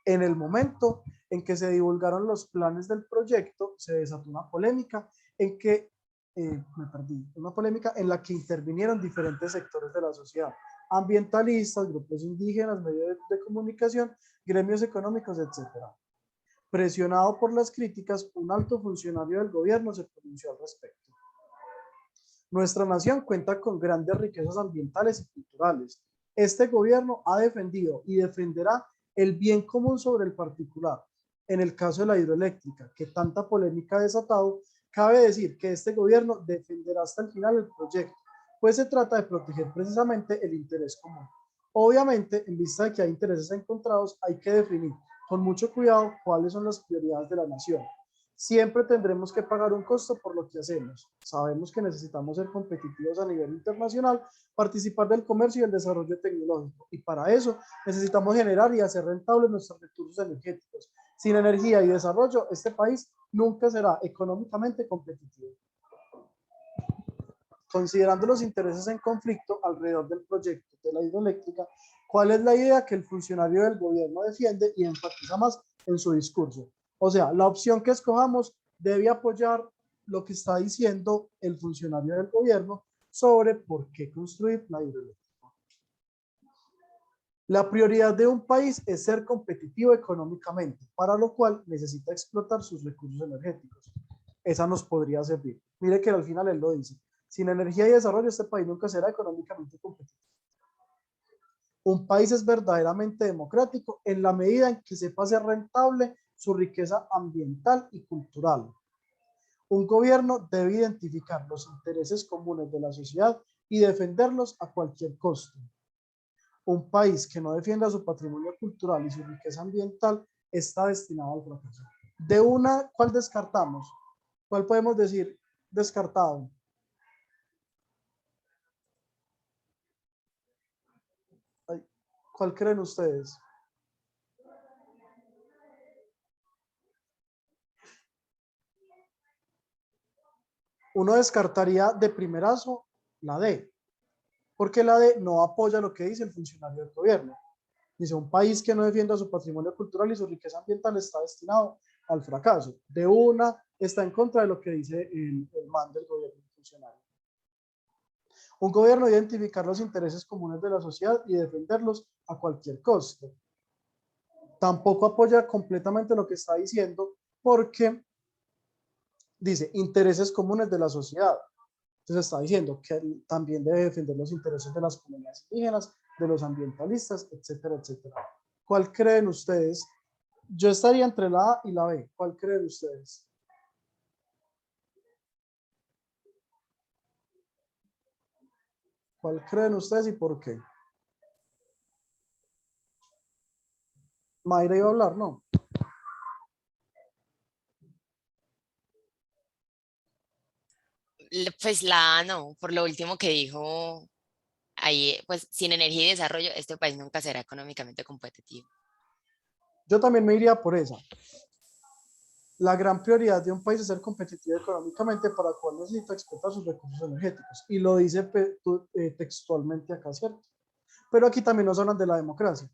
En el momento en que se divulgaron los planes del proyecto, se desató una polémica en la que intervinieron diferentes sectores de la sociedad, ambientalistas, grupos indígenas, medios de comunicación, gremios económicos, etc. Presionado por las críticas, un alto funcionario del gobierno se pronunció al respecto. Nuestra nación cuenta con grandes riquezas ambientales y culturales. Este gobierno ha defendido y defenderá el bien común sobre el particular. En el caso de la hidroeléctrica, que tanta polémica ha desatado, cabe decir que este gobierno defenderá hasta el final el proyecto, pues se trata de proteger precisamente el interés común. Obviamente, en vista de que hay intereses encontrados, hay que definir con mucho cuidado cuáles son las prioridades de la nación. Siempre tendremos que pagar un costo por lo que hacemos. Sabemos que necesitamos ser competitivos a nivel internacional, participar del comercio y el desarrollo tecnológico, y para eso necesitamos generar y hacer rentables nuestros recursos energéticos. Sin energía y desarrollo, este país nunca será económicamente competitivo. Considerando los intereses en conflicto alrededor del proyecto de la hidroeléctrica, ¿cuál es la idea que el funcionario del gobierno defiende y enfatiza más en su discurso? O sea, la opción que escojamos debe apoyar lo que está diciendo el funcionario del gobierno sobre por qué construir la hidroeléctrica. La prioridad de un país es ser competitivo económicamente, para lo cual necesita explotar sus recursos energéticos. Esa nos podría servir. Mire que al final él lo dice. Sin energía y desarrollo, este país nunca será económicamente competitivo. Un país es verdaderamente democrático en la medida en que sepa hacer rentable su riqueza ambiental y cultural. Un gobierno debe identificar los intereses comunes de la sociedad y defenderlos a cualquier costo. Un país que no defienda su patrimonio cultural y su riqueza ambiental está destinado al fracaso. De una, ¿cuál descartamos? ¿Cuál podemos decir descartado? ¿Cuál creen ustedes? Uno descartaría de primerazo la D, porque la D no apoya lo que dice el funcionario del gobierno. Dice, un país que no defienda su patrimonio cultural y su riqueza ambiental está destinado al fracaso. De una, está en contra de lo que dice el man del gobierno funcionario. Un gobierno debe identificar los intereses comunes de la sociedad y defenderlos a cualquier costo. Tampoco apoya completamente lo que está diciendo porque dice intereses comunes de la sociedad. Entonces está diciendo que también debe defender los intereses de las comunidades indígenas, de los ambientalistas, etcétera, etcétera. ¿Cuál creen ustedes? Yo estaría entre la A y la B. ¿Cuál creen ustedes? ¿Cuál creen ustedes y por qué? Mayra iba a hablar, ¿no? Pues la A no, por lo último que dijo, ahí, pues sin energía y desarrollo, este país nunca será económicamente competitivo. Yo también me iría por esa. La gran prioridad de un país es ser competitivo económicamente, para lo cual necesita explotar sus recursos energéticos. Y lo dice textualmente acá, ¿cierto? Pero aquí también nos hablan de la democracia.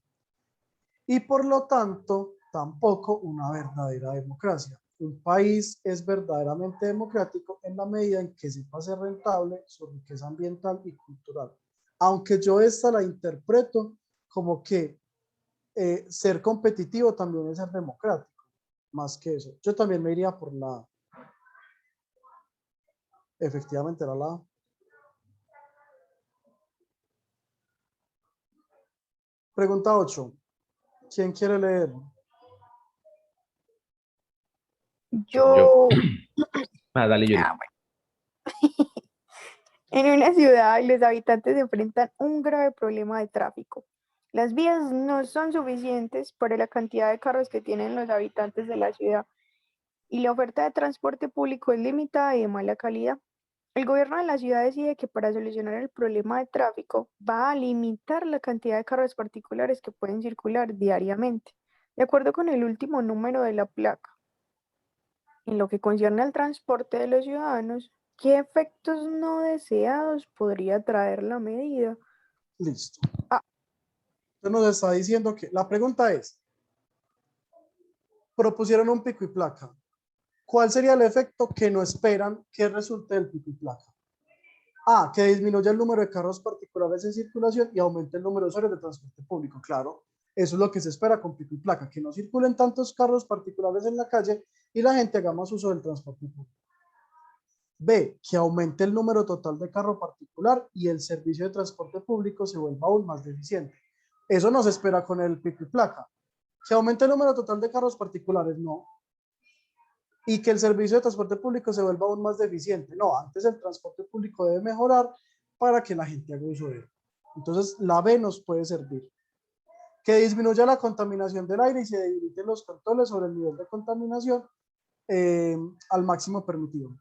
Y por lo tanto, tampoco una verdadera democracia. Un país es verdaderamente democrático en la medida en que sepa hacer rentable su riqueza ambiental y cultural. Aunque yo esta la interpreto como que ser competitivo también es ser democrático. Más que eso. Yo también me iría por la A. Efectivamente era la A. Pregunta 8. ¿Quién quiere leer? Yo, Dale, Yuri. bueno. En una ciudad, los habitantes enfrentan un grave problema de tráfico. Las vías no son suficientes para la cantidad de carros que tienen los habitantes de la ciudad y la oferta de transporte público es limitada y de mala calidad. El gobierno de la ciudad decide que para solucionar el problema de tráfico va a limitar la cantidad de carros particulares que pueden circular diariamente, de acuerdo con el último número de la placa. En lo que concierne al transporte de los ciudadanos, ¿Qué efectos no deseados podría traer la medida? Listo. Ah. Entonces nos está diciendo que la pregunta es, propusieron un pico y placa. ¿Cuál sería el efecto que no esperan que resulte del pico y placa? A, que disminuya el número de carros particulares en circulación y aumente el número de usuarios de transporte público. Claro, eso es lo que se espera con pico y placa, que no circulen tantos carros particulares en la calle y la gente haga más uso del transporte público. B, que aumente el número total de carro particular y el servicio de transporte público se vuelva aún más deficiente. Eso no se espera con el pico y placa. Que aumente el número total de carros particulares, no. Y que el servicio de transporte público se vuelva aún más deficiente. No, antes el transporte público debe mejorar para que la gente haga uso de él. Entonces, la B nos puede servir. Que disminuya la contaminación del aire y se debiliten los controles sobre el nivel de contaminación al máximo permitido.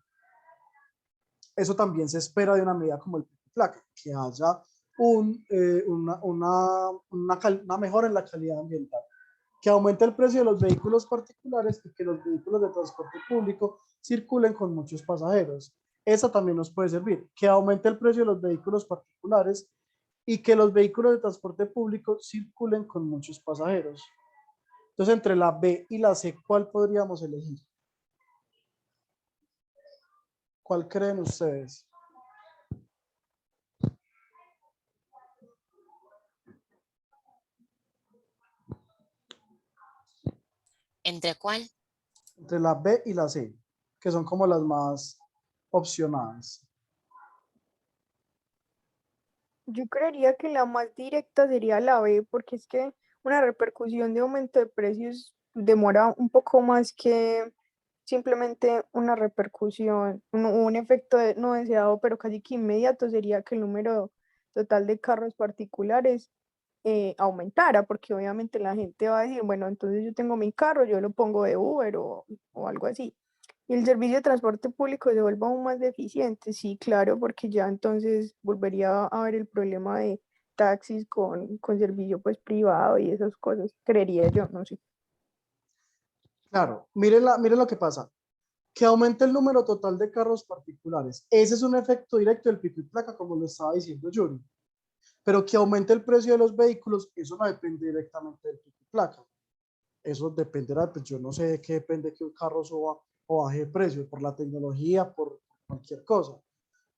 Eso también se espera de una medida como el pico y placa, que haya una mejora en la calidad ambiental. Que aumente el precio de los vehículos particulares y que los vehículos de transporte público circulen con muchos pasajeros. Esa también nos puede servir. Que aumente el precio de los vehículos particulares y que los vehículos de transporte público circulen con muchos pasajeros. Entonces, entre la B y la C, ¿cuál podríamos elegir? ¿Cuál creen ustedes? ¿Entre cuál? Entre la B y la C, que son como las más opcionadas. Yo creería que la más directa sería la B, porque es que una repercusión de aumento de precios demora un poco más que simplemente una repercusión, un efecto no deseado, pero casi que inmediato sería que el número total de carros particulares aumentara, porque obviamente la gente va a decir, bueno, entonces yo tengo mi carro, yo lo pongo de Uber o algo así. Y el servicio de transporte público se vuelva aún más deficiente, sí, claro, porque ya entonces volvería a haber el problema de taxis con servicio pues privado y esas cosas, creería yo, no sé. Claro, miren lo que pasa. Que aumente el número total de carros particulares. Ese es un efecto directo del pico y placa, como lo estaba diciendo Yuri. Pero que aumente el precio de los vehículos, eso no depende directamente del pico y placa. Eso dependerá, pues yo no sé de qué depende que un carro suba o baje de precio, por la tecnología, por cualquier cosa.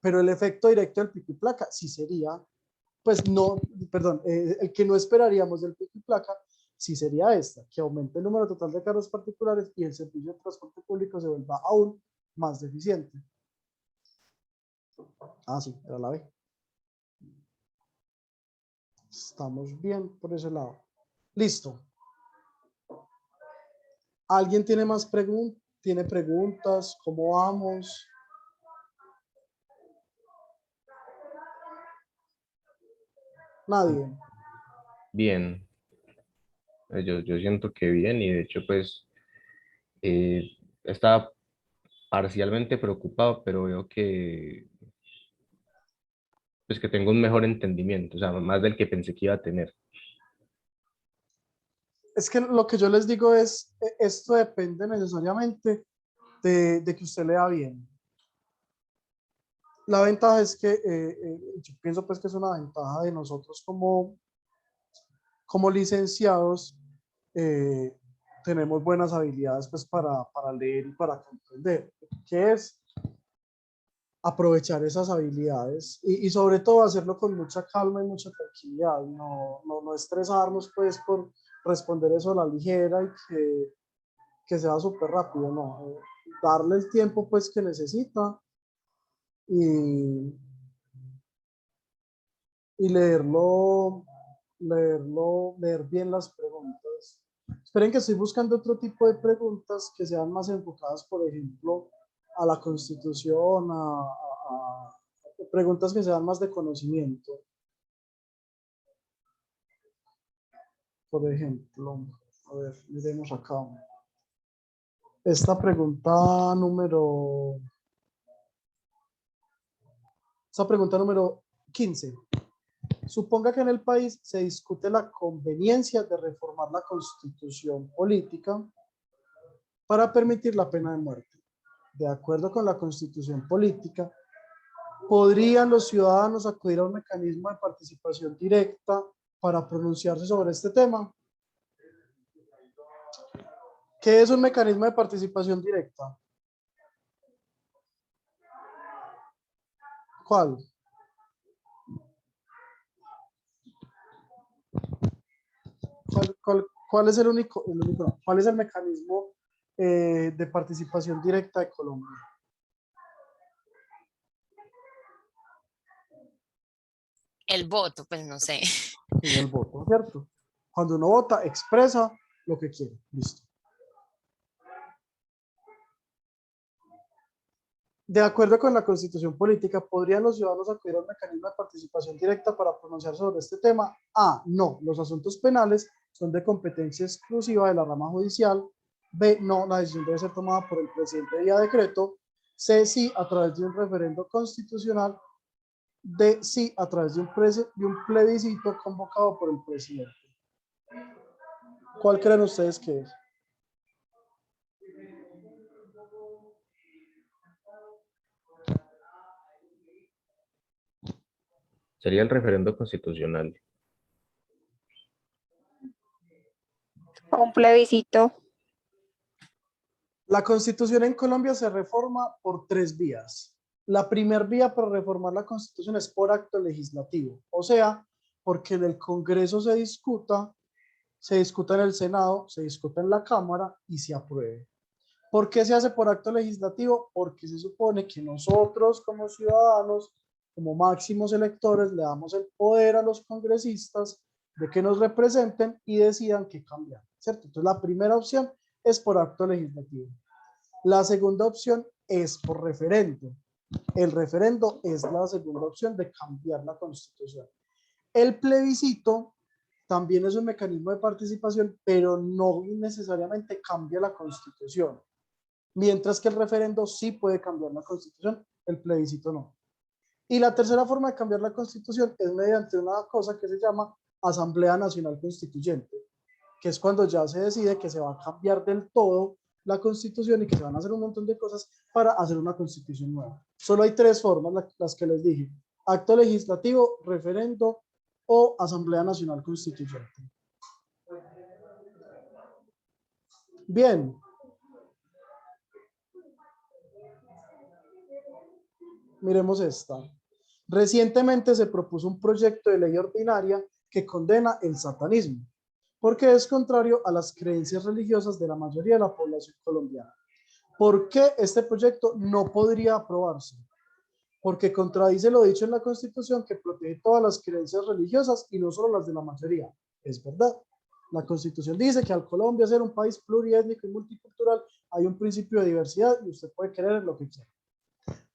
Pero el efecto directo del pico y placa sí sería, pues no, perdón, el que no esperaríamos del pico y placa sí sería esta, que aumente el número total de carros particulares y el servicio de transporte público se vuelva aún más deficiente. Ah, sí, era la B. Estamos bien por ese lado. Listo. ¿Alguien tiene más preguntas? ¿Tiene preguntas? ¿Cómo vamos? Nadie. Bien, yo siento que bien y de hecho pues eh, estaba parcialmente preocupado, pero veo que pues que tengo un mejor entendimiento, o sea, más del que pensé que iba a tener. Es que lo que yo les digo es, esto depende necesariamente de que usted lea bien. La ventaja es que, yo pienso pues que es una ventaja de nosotros como licenciados, eh, tenemos buenas habilidades pues para leer y para comprender, que es aprovechar esas habilidades y sobre todo hacerlo con mucha calma y mucha tranquilidad, no estresarnos pues por responder eso a la ligera y que sea súper rápido, no, darle el tiempo pues que necesita y, y leer bien las preguntas. Esperen que estoy buscando otro tipo de preguntas que sean más enfocadas, por ejemplo, a la Constitución, a preguntas que sean más de conocimiento. Por ejemplo, a ver, miremos acá. Esta pregunta número 15. Suponga que en el país se discute la conveniencia de reformar la constitución política para permitir la pena de muerte. de acuerdo con la Constitución Política, ¿podrían los ciudadanos acudir a un mecanismo de participación directa para pronunciarse sobre este tema? ¿Qué es un mecanismo de participación directa? ¿Cuál? ¿Cuál es el único no, ¿cuál es el mecanismo de participación directa de Colombia? El voto, pues no sé. Sí, el voto, ¿cierto? Cuando uno vota, expresa lo que quiere. Listo. De acuerdo con la Constitución Política, ¿podrían los ciudadanos acudir a un mecanismo de participación directa para pronunciar sobre este tema? A, no, los asuntos penales son de competencia exclusiva de la rama judicial. B, no, la decisión debe ser tomada por el presidente vía decreto. C, sí, a través de un referendo constitucional. D, sí, a través de un plebiscito convocado por el presidente. ¿Cuál creen ustedes que es? Sería el referendo constitucional. Un plebiscito. La Constitución en Colombia se reforma por 3 vías. La primera vía para reformar la Constitución es por acto legislativo, o sea, porque en el Congreso se discuta en el Senado, se discuta en la Cámara y se apruebe. ¿Por qué se hace por acto legislativo? Porque se supone que nosotros como ciudadanos, como máximos electores, le damos el poder a los congresistas de que nos representen y decidan qué cambiar, ¿cierto? Entonces la primera opción es por acto legislativo. La segunda opción es por referendo. El referendo es la segunda opción de cambiar la Constitución. El plebiscito también es un mecanismo de participación, pero no necesariamente cambia la Constitución. Mientras que el referendo sí puede cambiar la Constitución, el plebiscito no. Y la tercera forma de cambiar la Constitución es mediante una cosa que se llama Asamblea Nacional Constituyente, que es cuando ya se decide que se va a cambiar del todo la Constitución y que se van a hacer un montón de cosas para hacer una Constitución nueva. Solo hay 3 formas, las que les dije: acto legislativo, referendo o Asamblea Nacional Constituyente. Bien. Miremos esta. Recientemente se propuso un proyecto de ley ordinaria que condena el satanismo, porque es contrario a las creencias religiosas de la mayoría de la población colombiana. ¿Por qué este proyecto no podría aprobarse? Porque contradice lo dicho en la Constitución, que protege todas las creencias religiosas y no solo las de la mayoría. Es verdad. La Constitución dice que al Colombia ser un país pluriétnico y multicultural hay un principio de diversidad y usted puede creer en lo que quiera.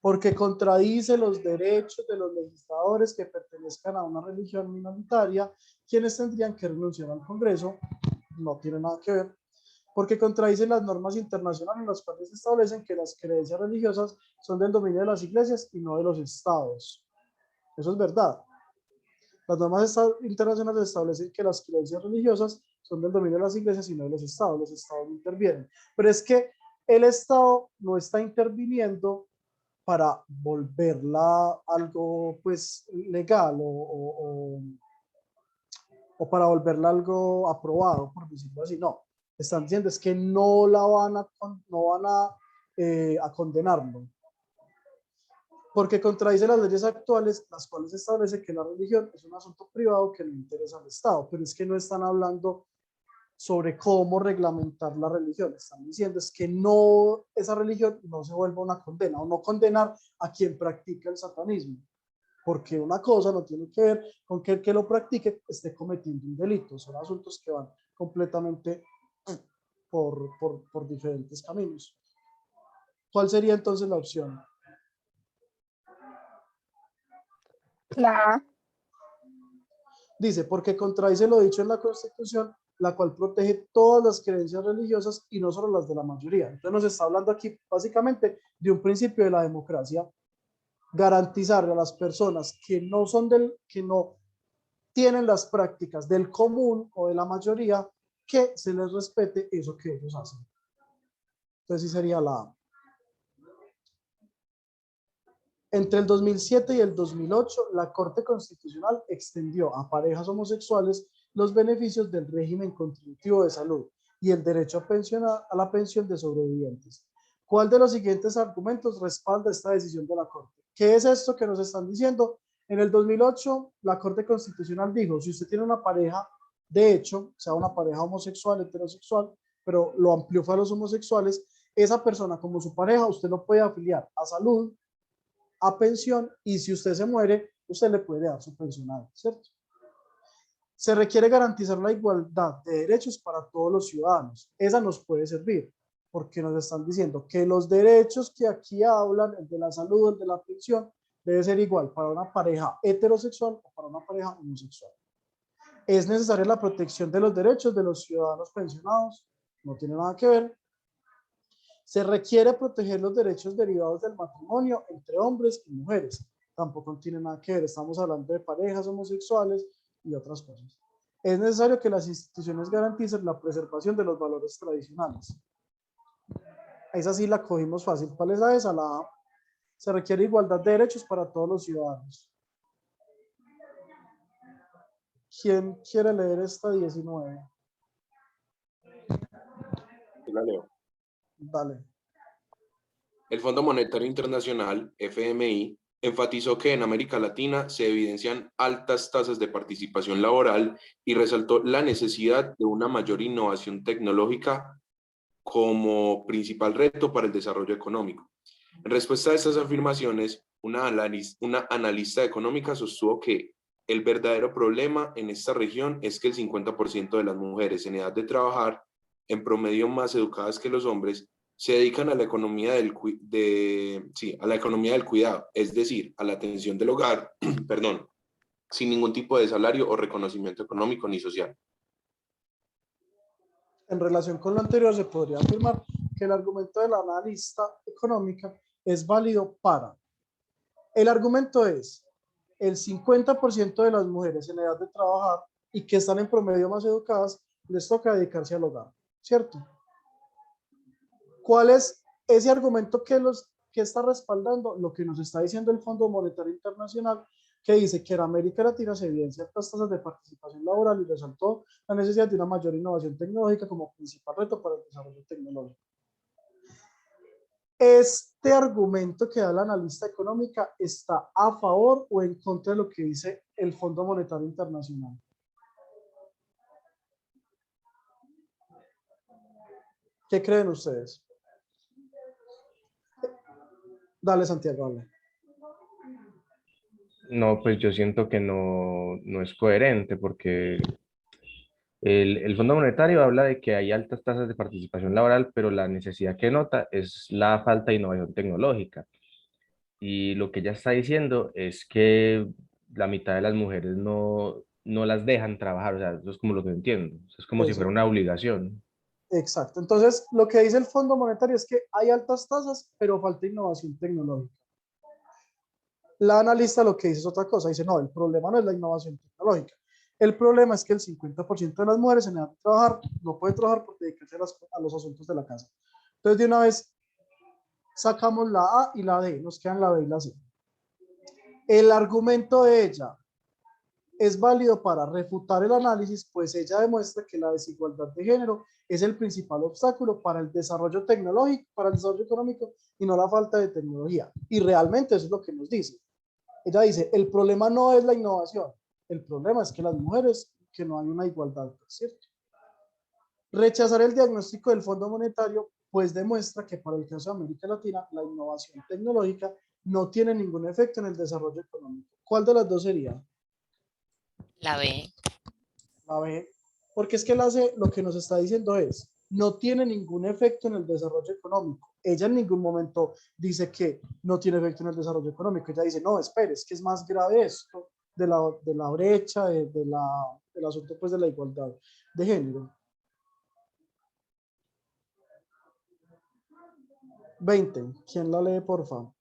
Porque contradice los derechos de los legisladores que pertenezcan a una religión minoritaria, quienes tendrían que renunciar al Congreso. No tiene nada que ver. Porque contradice las normas internacionales en las cuales se establecen que las creencias religiosas son del dominio de las iglesias y no de los estados. Eso es verdad. Las normas internacionales establecen que las creencias religiosas son del dominio de las iglesias y no de los estados. Los estados no intervienen. Pero es que el estado no está interviniendo para volverla algo pues legal o para volverla algo aprobado, por decirlo así. No, están diciendo es que no van a condenarlo, porque contradice las leyes actuales, las cuales establece que la religión es un asunto privado que no interesa al Estado, pero es que no están hablando sobre cómo reglamentar la religión. Están diciendo es que no, esa religión no se vuelva una condena, o no condenar a quien practica el satanismo, porque una cosa no tiene que ver con que el que lo practique esté cometiendo un delito. Son asuntos que van completamente por diferentes caminos. ¿Cuál sería entonces la opción? La A. Dice, porque contradice lo dicho en la Constitución, la cual protege todas las creencias religiosas y no solo las de la mayoría. Entonces nos está hablando aquí básicamente de un principio de la democracia: garantizarle a las personas que no tienen las prácticas del común o de la mayoría, que se les respete eso que ellos hacen. Entonces sí sería la A. Entre el 2007 y el 2008, la Corte Constitucional extendió a parejas homosexuales los beneficios del régimen contributivo de salud y el derecho a la pensión de sobrevivientes. ¿Cuál de los siguientes argumentos respalda esta decisión de la Corte? ¿Qué es esto que nos están diciendo? En el 2008, la Corte Constitucional dijo, si usted tiene una pareja, de hecho, sea una pareja homosexual, heterosexual, pero lo amplió fue a los homosexuales, esa persona como su pareja, usted lo puede afiliar a salud, a pensión, y si usted se muere, usted le puede dar su pensionado, ¿cierto? Se requiere garantizar la igualdad de derechos para todos los ciudadanos. Esa nos puede servir, porque nos están diciendo que los derechos que aquí hablan, el de la salud, el de la pensión, debe ser igual para una pareja heterosexual o para una pareja homosexual. ¿Es necesaria la protección de los derechos de los ciudadanos pensionados? No tiene nada que ver. Se requiere proteger los derechos derivados del matrimonio entre hombres y mujeres. Tampoco tiene nada que ver. Estamos hablando de parejas homosexuales y otras cosas. Es necesario que las instituciones garanticen la preservación de los valores tradicionales. Esa sí la cogimos fácil. ¿Cuál es esa? La A. Se requiere igualdad de derechos para todos los ciudadanos. ¿Quién quiere leer esta 19? La leo. Dale. El Fondo Monetario Internacional, FMI, enfatizó que en América Latina se evidencian altas tasas de participación laboral y resaltó la necesidad de una mayor innovación tecnológica como principal reto para el desarrollo económico. En respuesta a estas afirmaciones, una analista económica sostuvo que el verdadero problema en esta región es que el 50% de las mujeres en edad de trabajar, en promedio más educadas que los hombres, se dedican a la economía del cuidado, es decir, a la atención del hogar, perdón, sin ningún tipo de salario o reconocimiento económico ni social. En relación con lo anterior, se podría afirmar que el argumento de la analista económica es válido para. El argumento es, el 50% de las mujeres en edad de trabajar y que están en promedio más educadas, les toca dedicarse al hogar, ¿cierto? ¿Cuál es ese argumento que está respaldando? Lo que nos está diciendo el Fondo Monetario Internacional, que dice que en América Latina se evidencian altas tasas de participación laboral y resaltó la necesidad de una mayor innovación tecnológica como principal reto para el desarrollo tecnológico. Este argumento que da la analista económica está a favor o en contra de lo que dice el Fondo Monetario Internacional. ¿Qué creen ustedes? Dale, Santiago, dale. No, pues yo siento que no es coherente porque el Fondo Monetario habla de que hay altas tasas de participación laboral, pero la necesidad que nota es la falta de innovación tecnológica. Y lo que ella está diciendo es que la mitad de las mujeres no las dejan trabajar, o sea, eso es como lo que entiendo, es como si fuera una obligación. Exacto. Entonces, lo que dice el Fondo Monetario es que hay altas tasas, pero falta innovación tecnológica. La analista lo que dice es otra cosa, dice, no, el problema no es la innovación tecnológica. El problema es que el 50% de las mujeres en edad de trabajar no puede trabajar por dedicarse a los asuntos de la casa. Entonces, de una vez, sacamos la A y la D, nos quedan la B y la C. El argumento de ella es válido para refutar el análisis, pues ella demuestra que la desigualdad de género es el principal obstáculo para el desarrollo tecnológico, para el desarrollo económico y no la falta de tecnología. Y realmente eso es lo que nos dice. Ella dice, el problema no es la innovación, el problema es que las mujeres, que no hay una igualdad, ¿cierto? Rechazar el diagnóstico del Fondo Monetario, pues demuestra que para el caso de América Latina, la innovación tecnológica no tiene ningún efecto en el desarrollo económico. ¿Cuál de las dos sería? La B. La B, porque es que la C lo que nos está diciendo es, no tiene ningún efecto en el desarrollo económico. Ella en ningún momento dice que no tiene efecto en el desarrollo económico. Ella dice, no, espere, es que es más grave esto de la brecha, del asunto pues de la igualdad de género. 20. ¿Quién la lee, por favor?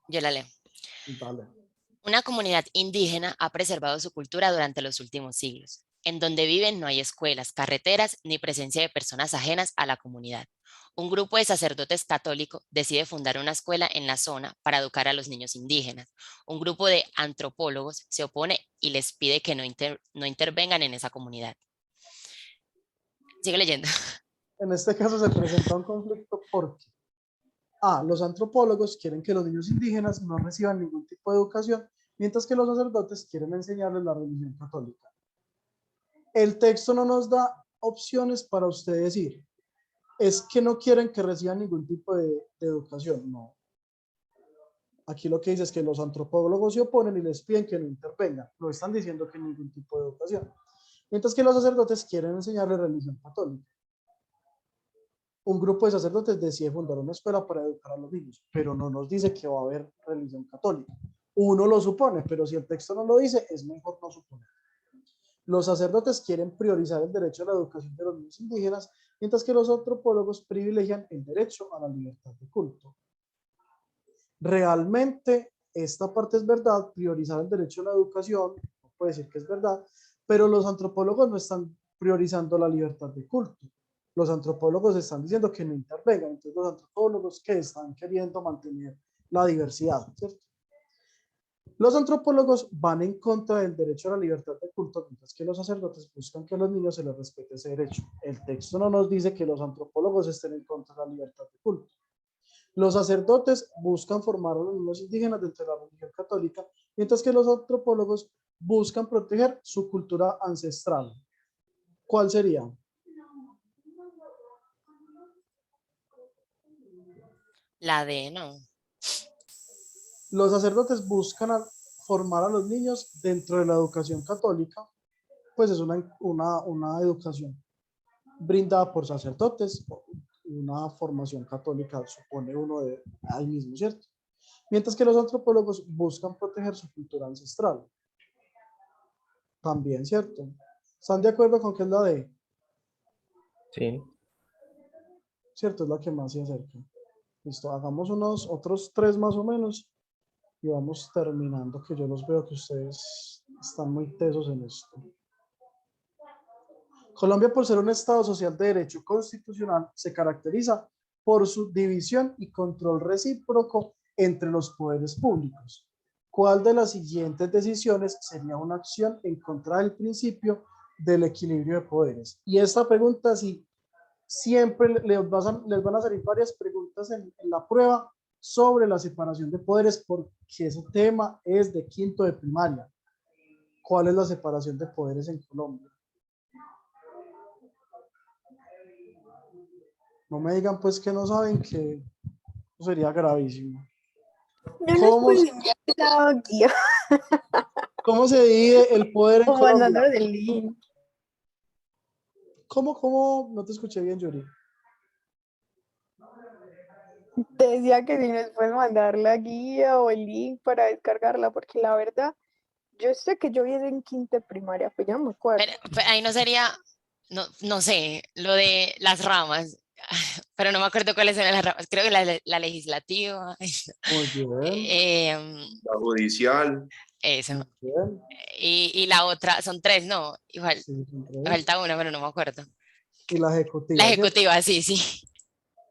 Yo la leo. Dale. Una comunidad indígena ha preservado su cultura durante los últimos siglos. En donde viven no hay escuelas, carreteras ni presencia de personas ajenas a la comunidad. Un grupo de sacerdotes católicos decide fundar una escuela en la zona para educar a los niños indígenas. Un grupo de antropólogos se opone y les pide que no intervengan en esa comunidad. Sigue leyendo. En este caso se presenta un conflicto porque los antropólogos quieren que los niños indígenas no reciban ningún tipo de educación, mientras que los sacerdotes quieren enseñarles la religión católica. El texto no nos da opciones para usted decir, es que no quieren que reciban ningún tipo de educación. No. Aquí lo que dice es que los antropólogos se oponen y les piden que no intervengan. No están diciendo que ningún tipo de educación. Mientras que los sacerdotes quieren enseñarles religión católica. Un grupo de sacerdotes decide fundar una escuela para educar a los niños, pero no nos dice que va a haber religión católica. Uno lo supone, pero si el texto no lo dice, es mejor no suponer. Los sacerdotes quieren priorizar el derecho a la educación de los niños indígenas, mientras que los antropólogos privilegian el derecho a la libertad de culto. Realmente, esta parte es verdad, priorizar el derecho a la educación, no puede decir que es verdad, pero los antropólogos no están priorizando la libertad de culto. Los antropólogos están diciendo que no intervengan, entonces los antropólogos que están queriendo mantener la diversidad, ¿cierto? Los antropólogos van en contra del derecho a la libertad de culto, mientras que los sacerdotes buscan que a los niños se les respete ese derecho. El texto no nos dice que los antropólogos estén en contra de la libertad de culto. Los sacerdotes buscan formar a los niños indígenas dentro de la religión católica, mientras que los antropólogos buscan proteger su cultura ancestral. ¿Cuál sería? La D, no. Los sacerdotes buscan formar a los niños dentro de la educación católica, pues es una educación brindada por sacerdotes, una formación católica supone uno de ahí mismo, ¿cierto? Mientras que los antropólogos buscan proteger su cultura ancestral. También, ¿cierto? ¿Están de acuerdo con que es la D? Sí. ¿Cierto? Es la que más se acerca. Listo, hagamos otros 3 más o menos y vamos terminando, que yo los veo que ustedes están muy tesos en esto. Colombia, por ser un Estado social de derecho constitucional, se caracteriza por su división y control recíproco entre los poderes públicos. ¿Cuál de las siguientes decisiones sería una acción en contra del principio del equilibrio de poderes? Y esta pregunta, sí, siempre les van a salir varias preguntas en la prueba sobre la separación de poderes, porque ese tema es de quinto de primaria. ¿Cuál es la separación de poderes en Colombia? No me digan pues que no saben, que eso sería gravísimo. ¿Cómo se divide el poder en Colombia? Del link. ¿Cómo? No te escuché bien, Yuri. Te decía que si nos puedes mandar la guía o el link para descargarla, porque la verdad, yo sé que yo vi en quinta primaria, pues ya me acuerdo. Pero ahí no sería, no sé, lo de las ramas, pero no me acuerdo cuáles eran las ramas. Creo que la legislativa. Muy bien. La judicial. Eso. Muy bien. Y la otra, son 3, ¿no? Igual, Sí, son 3. falta una, pero no me acuerdo. Y la ejecutiva. La ejecutiva, ¿cierto? Sí.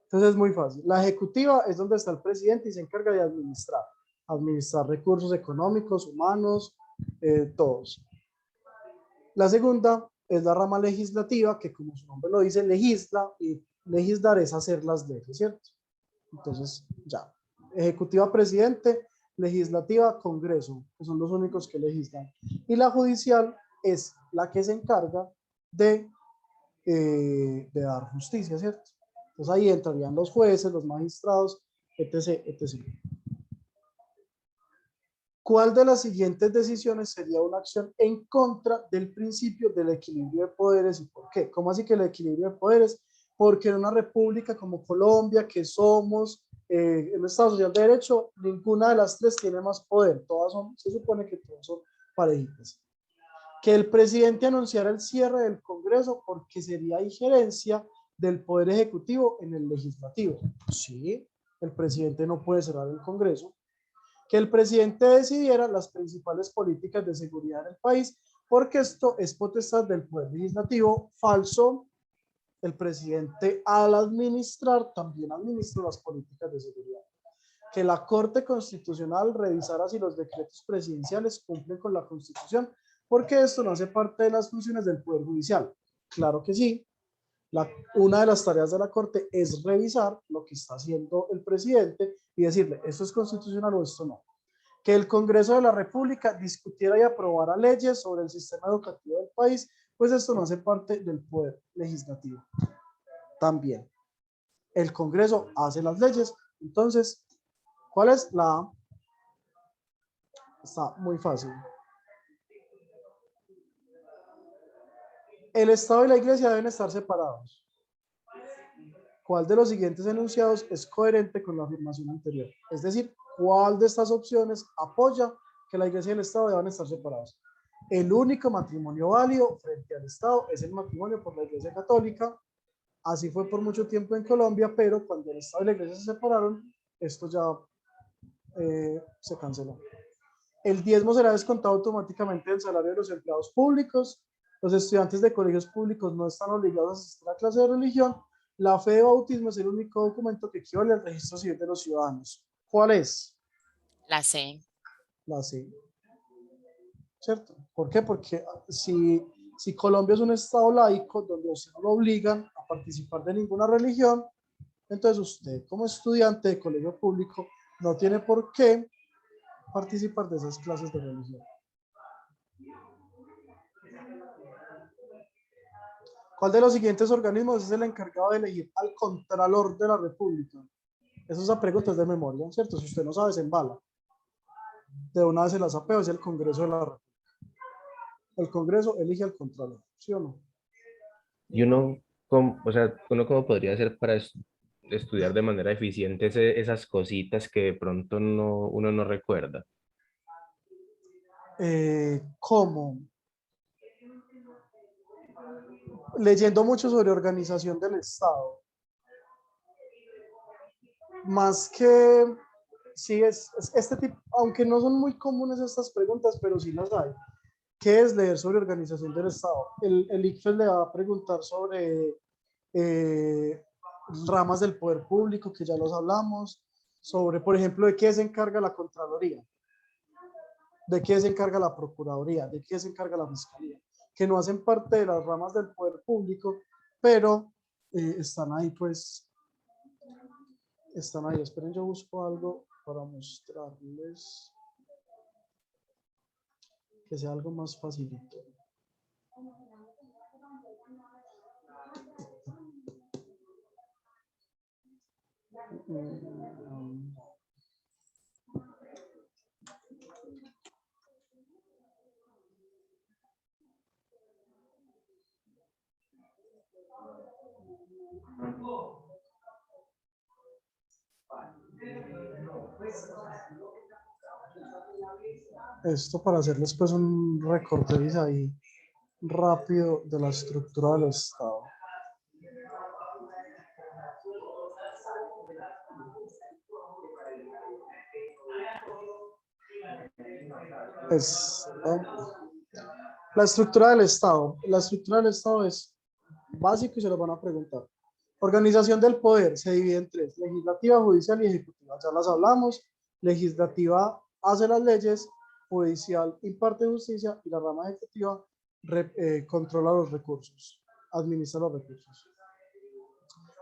Entonces es muy fácil. La ejecutiva es donde está el presidente y se encarga de administrar recursos económicos, humanos, todos. La segunda es la rama legislativa, que como su nombre lo dice, legisla, y legislar es hacer las leyes, ¿cierto? Entonces, ya. Ejecutiva, presidente; legislativa, Congreso, que son los únicos que legislan. Y la judicial es la que se encarga de dar justicia, ¿cierto? Entonces ahí entrarían los jueces, los magistrados, etc., etc. ¿Cuál de las siguientes decisiones sería una acción en contra del principio del equilibrio de poderes y por qué? ¿Cómo así que el equilibrio de poderes? Porque en una república como Colombia, que somos en un Estado social de derecho, ninguna de las 3 tiene más poder. Todas se supone que todas son parejitas. Que el presidente anunciara el cierre del Congreso porque sería injerencia del Poder Ejecutivo en el Legislativo. Sí, el presidente no puede cerrar el Congreso. Que el presidente decidiera las principales políticas de seguridad en el país porque esto es potestad del Poder Legislativo. Falso. El presidente, al administrar, también administra las políticas de seguridad. Que la Corte Constitucional revisara si los decretos presidenciales cumplen con la Constitución, porque esto no hace parte de las funciones del Poder Judicial. Claro que sí. Una de las tareas de la Corte es revisar lo que está haciendo el presidente y decirle, esto es constitucional o esto no. Que el Congreso de la República discutiera y aprobara leyes sobre el sistema educativo del país, pues esto no hace parte del Poder Legislativo. También, el Congreso hace las leyes. Entonces, ¿cuál es la A? Está muy fácil. El Estado y la Iglesia deben estar separados. ¿Cuál de los siguientes enunciados es coherente con la afirmación anterior? Es decir, ¿cuál de estas opciones apoya que la Iglesia y el Estado deban estar separados? El único matrimonio válido frente al Estado es el matrimonio por la Iglesia Católica. Así fue por mucho tiempo en Colombia, pero cuando el Estado y la Iglesia se separaron, esto ya se canceló. El diezmo será descontado automáticamente del salario de los empleados públicos. Los estudiantes de colegios públicos no están obligados a asistir a clase de religión. La fe de bautismo es el único documento que equivale al registro civil de los ciudadanos. ¿Cuál es? La C. La C. ¿Cierto? ¿Por qué? Porque si Colombia es un estado laico donde usted no lo obligan a participar de ninguna religión, entonces usted como estudiante de colegio público no tiene por qué participar de esas clases de religión. ¿Cuál de los siguientes organismos es el encargado de elegir al Contralor de la República? Esa pregunta es de memoria, ¿cierto? Si usted no sabe, se embala. De una vez se la sapeo, es el Congreso de la República. El Congreso elige al Contralor, ¿sí o no? Y uno, o sea, uno cómo podría hacer para estudiar de manera eficiente esas cositas que de pronto uno no recuerda. ¿Cómo? Leyendo mucho sobre organización del Estado. Más que, sí, es este tipo, aunque no son muy comunes estas preguntas, pero sí las hay. ¿Qué es leer sobre organización del Estado? El ICFES le va a preguntar sobre ramas del poder público, que ya los hablamos, sobre, por ejemplo, de qué se encarga la Contraloría, de qué se encarga la Procuraduría, de qué se encarga la Fiscalía, que no hacen parte de las ramas del poder público, pero están ahí, pues, están ahí. Esperen, yo busco algo para mostrarles que sea algo más facilito. Esto para hacerles pues un recorderis ahí rápido de la estructura del Estado. La estructura del Estado. La estructura del Estado es básico y se lo van a preguntar. Organización del poder se divide en tres: legislativa, judicial y ejecutiva. Ya las hablamos. Legislativa hace las leyes, judicial imparte justicia y la rama ejecutiva controla los recursos, administra los recursos.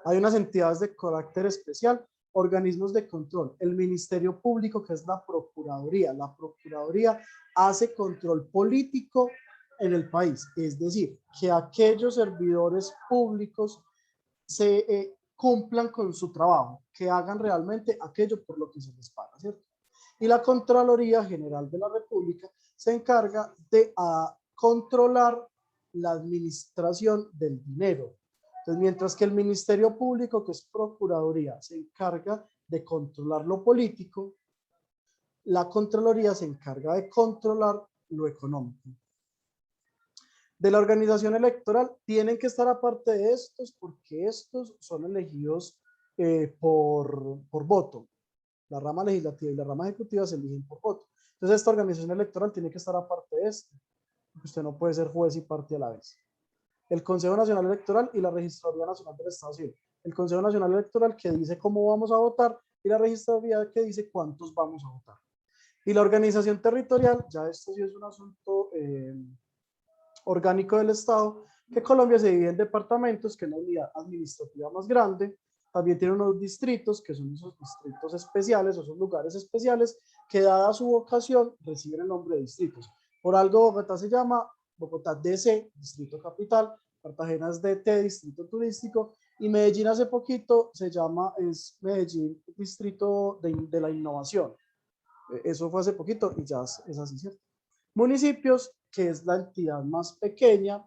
Hay unas entidades de carácter especial, organismos de control. El Ministerio Público, que es la Procuraduría. La Procuraduría hace control político en el país, es decir, que aquellos servidores públicos se cumplan con su trabajo, que hagan realmente aquello por lo que se les paga, ¿cierto? Y la Contraloría General de la República se encarga de controlar la administración del dinero. Entonces, mientras que el Ministerio Público, que es Procuraduría, se encarga de controlar lo político, la Contraloría se encarga de controlar lo económico. De la organización electoral tienen que estar aparte de estos, porque estos son elegidos por voto. La rama legislativa y la rama ejecutiva se eligen por voto. Entonces esta organización electoral tiene que estar aparte de esto. Usted no puede ser juez y parte a la vez. El Consejo Nacional Electoral y la Registraduría Nacional del Estado Civil. El Consejo Nacional Electoral que dice cómo vamos a votar y la Registraduría que dice cuántos vamos a votar. Y la organización territorial, ya esto sí es un asunto orgánico del Estado, que Colombia se divide en departamentos, que es la unidad administrativa más grande. También tiene unos distritos, que son esos distritos especiales, o esos lugares especiales, que dada su vocación reciben el nombre de distritos. Por algo Bogotá se llama Bogotá DC, Distrito Capital, Cartagena es DT, Distrito Turístico, y Medellín hace poquito se llama, es Medellín, Distrito de la Innovación. Eso fue hace poquito y ya es así, ¿cierto? Municipios, que es la entidad más pequeña,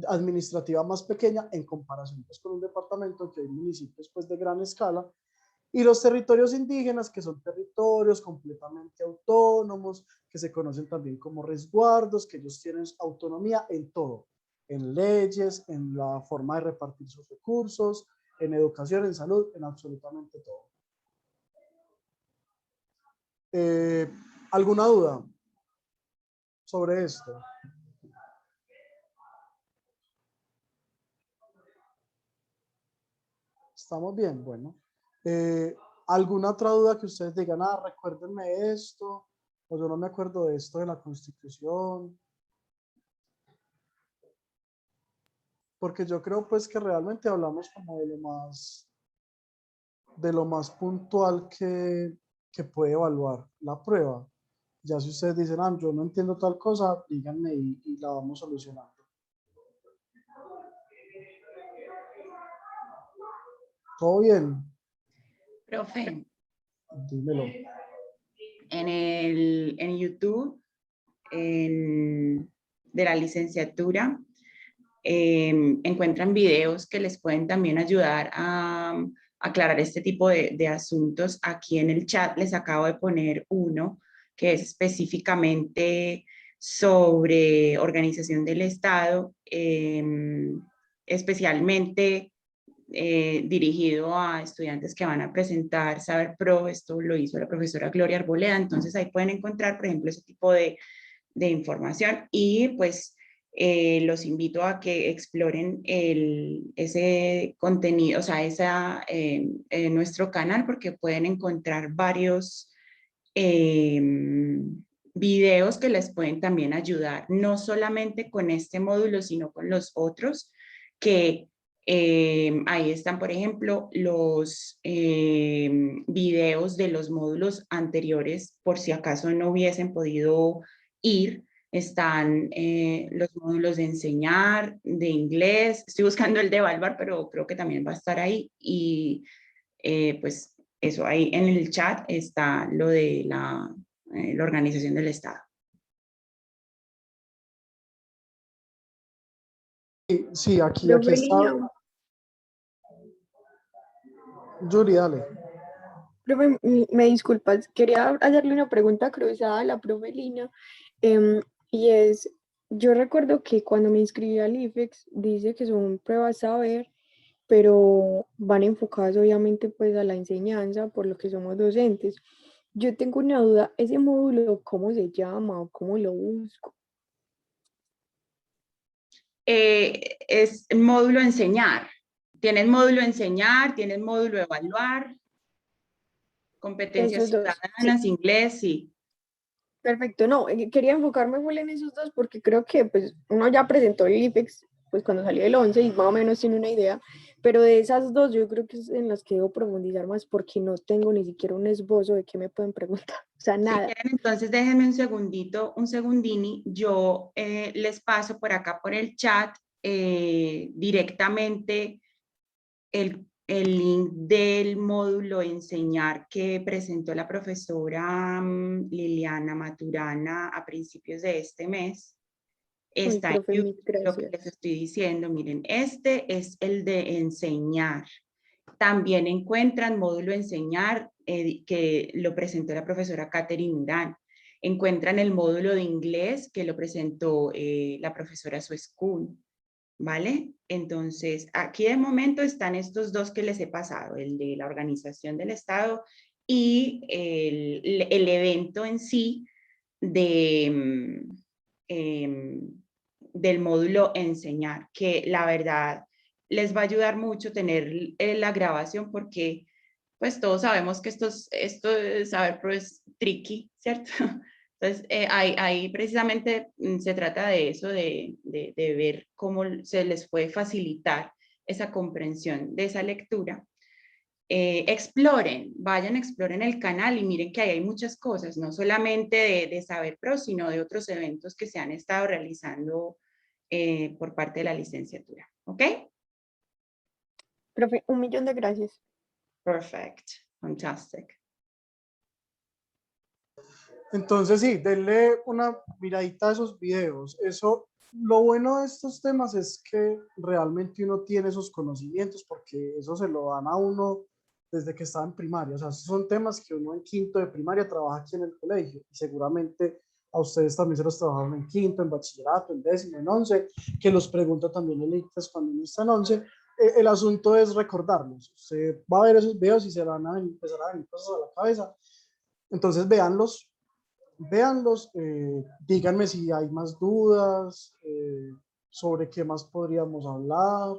administrativa más pequeña en comparación pues, con un departamento, que hay municipios pues, de gran escala, y los territorios indígenas, que son territorios completamente autónomos, que se conocen también como resguardos, que ellos tienen autonomía en todo, en leyes, en la forma de repartir sus recursos, en educación, en salud, en absolutamente todo. ¿Alguna duda sobre esto? ¿Estamos bien? Bueno. ¿Alguna otra duda que ustedes digan? Ah, recuérdenme esto, o yo no me acuerdo de esto de la Constitución. Porque yo creo pues que realmente hablamos como de lo más puntual que puede evaluar la prueba. Ya si ustedes dicen, ah, yo no entiendo tal cosa, díganme y la vamos solucionando. ¿Todo bien? Profe, Dímelo. en YouTube de la licenciatura encuentran videos que les pueden también ayudar a aclarar este tipo de asuntos. Aquí en el chat les acabo de poner uno que es específicamente sobre organización del Estado, especialmente dirigido a estudiantes que van a presentar Saber Pro. Esto lo hizo la profesora Gloria Arboleda, entonces ahí pueden encontrar, por ejemplo, ese tipo de información y pues los invito a que exploren ese contenido, o sea, nuestro canal, porque pueden encontrar varios videos que les pueden también ayudar, no solamente con este módulo, sino con los otros, que ahí están, por ejemplo, los videos de los módulos anteriores, por si acaso no hubiesen podido ir. Están los módulos de enseñar, de inglés. Estoy buscando el de evaluar, pero creo que también va a estar ahí. Y pues eso, ahí en el chat está lo de la organización del Estado. Sí, aquí está. Yuri, dale. Profe, me disculpas, quería hacerle una pregunta cruzada a la profe Lina, y es, yo recuerdo que cuando me inscribí al IFEX dice que son pruebas saber, pero van enfocadas obviamente pues a la enseñanza, por lo que somos docentes. Yo tengo una duda, ¿ese módulo cómo se llama o cómo lo busco? Es el módulo enseñar. Tienes módulo enseñar, tienes módulo evaluar, competencias ciudadanas, sí. Inglés, sí. Perfecto, no, quería enfocarme full en esos dos porque creo que pues uno ya presentó el IFEX pues cuando salió el 11 y más o menos tiene una idea, pero de esas dos yo creo que es en las que debo profundizar más porque no tengo ni siquiera un esbozo de qué me pueden preguntar, o sea, nada. Si quieren, entonces déjenme un segundini, yo les paso por acá por el chat directamente el link del módulo enseñar que presentó la profesora Liliana Maturana a principios de este mes. Está en YouTube, lo que les estoy diciendo, miren, este es el de enseñar. También encuentran módulo enseñar que lo presentó la profesora Catherine Urán. Encuentran el módulo de inglés que lo presentó la profesora Suescún. ¿Vale? Entonces, aquí de momento están estos dos que les he pasado, el de la organización del Estado y el evento en sí de del módulo enseñar, que la verdad les va a ayudar mucho tener la grabación, porque pues todos sabemos que esto es saber, pero es tricky, ¿cierto? Entonces, ahí precisamente se trata de eso, de ver cómo se les puede facilitar esa comprensión de esa lectura. Exploren el canal y miren que ahí hay muchas cosas, no solamente de Saber Pro, sino de otros eventos que se han estado realizando por parte de la licenciatura. ¿Ok? Profe, 1.000.000 de gracias. Perfect. Fantastic. Entonces sí, denle una miradita a esos videos. Eso, lo bueno de estos temas es que realmente uno tiene esos conocimientos, porque eso se lo dan a uno desde que está en primaria. O sea, son temas que uno en quinto de primaria trabaja aquí en el colegio, y seguramente a ustedes también se los trabajaron en quinto, en bachillerato, en décimo, en 11, que los pregunta también el ICFES cuando uno está en 11. El asunto es recordarlos. Usted va a ver esos videos y se van a empezar a venir cosas a la cabeza. Entonces véanlos, díganme si hay más dudas, sobre qué más podríamos hablar,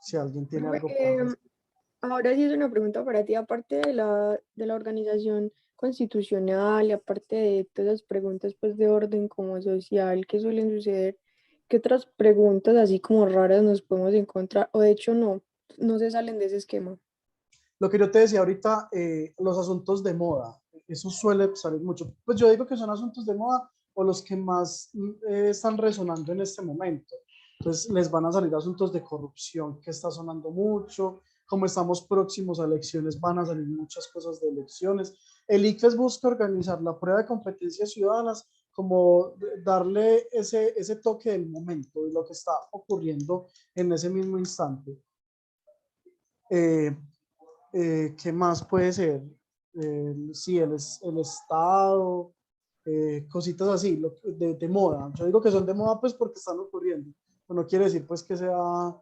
si alguien tiene algo para decir. Ahora sí es una pregunta para ti, aparte de la organización constitucional y aparte de todas las preguntas pues de orden como social que suelen suceder, ¿qué otras preguntas así como raras nos podemos encontrar? O de hecho no se salen de ese esquema. Lo que yo te decía ahorita, los asuntos de moda, eso suele salir mucho. Pues yo digo que son asuntos de moda o los que más están resonando en este momento. Entonces les van a salir asuntos de corrupción, que está sonando mucho. Como estamos próximos a elecciones, van a salir muchas cosas de elecciones. El ICFES busca organizar la prueba de competencias ciudadanas, como darle ese toque del momento, de lo que está ocurriendo en ese mismo instante. ¿Qué más puede ser? Sí, el Estado, cositas así, de moda. Yo digo que son de moda pues porque están ocurriendo. No quiere decir pues que sea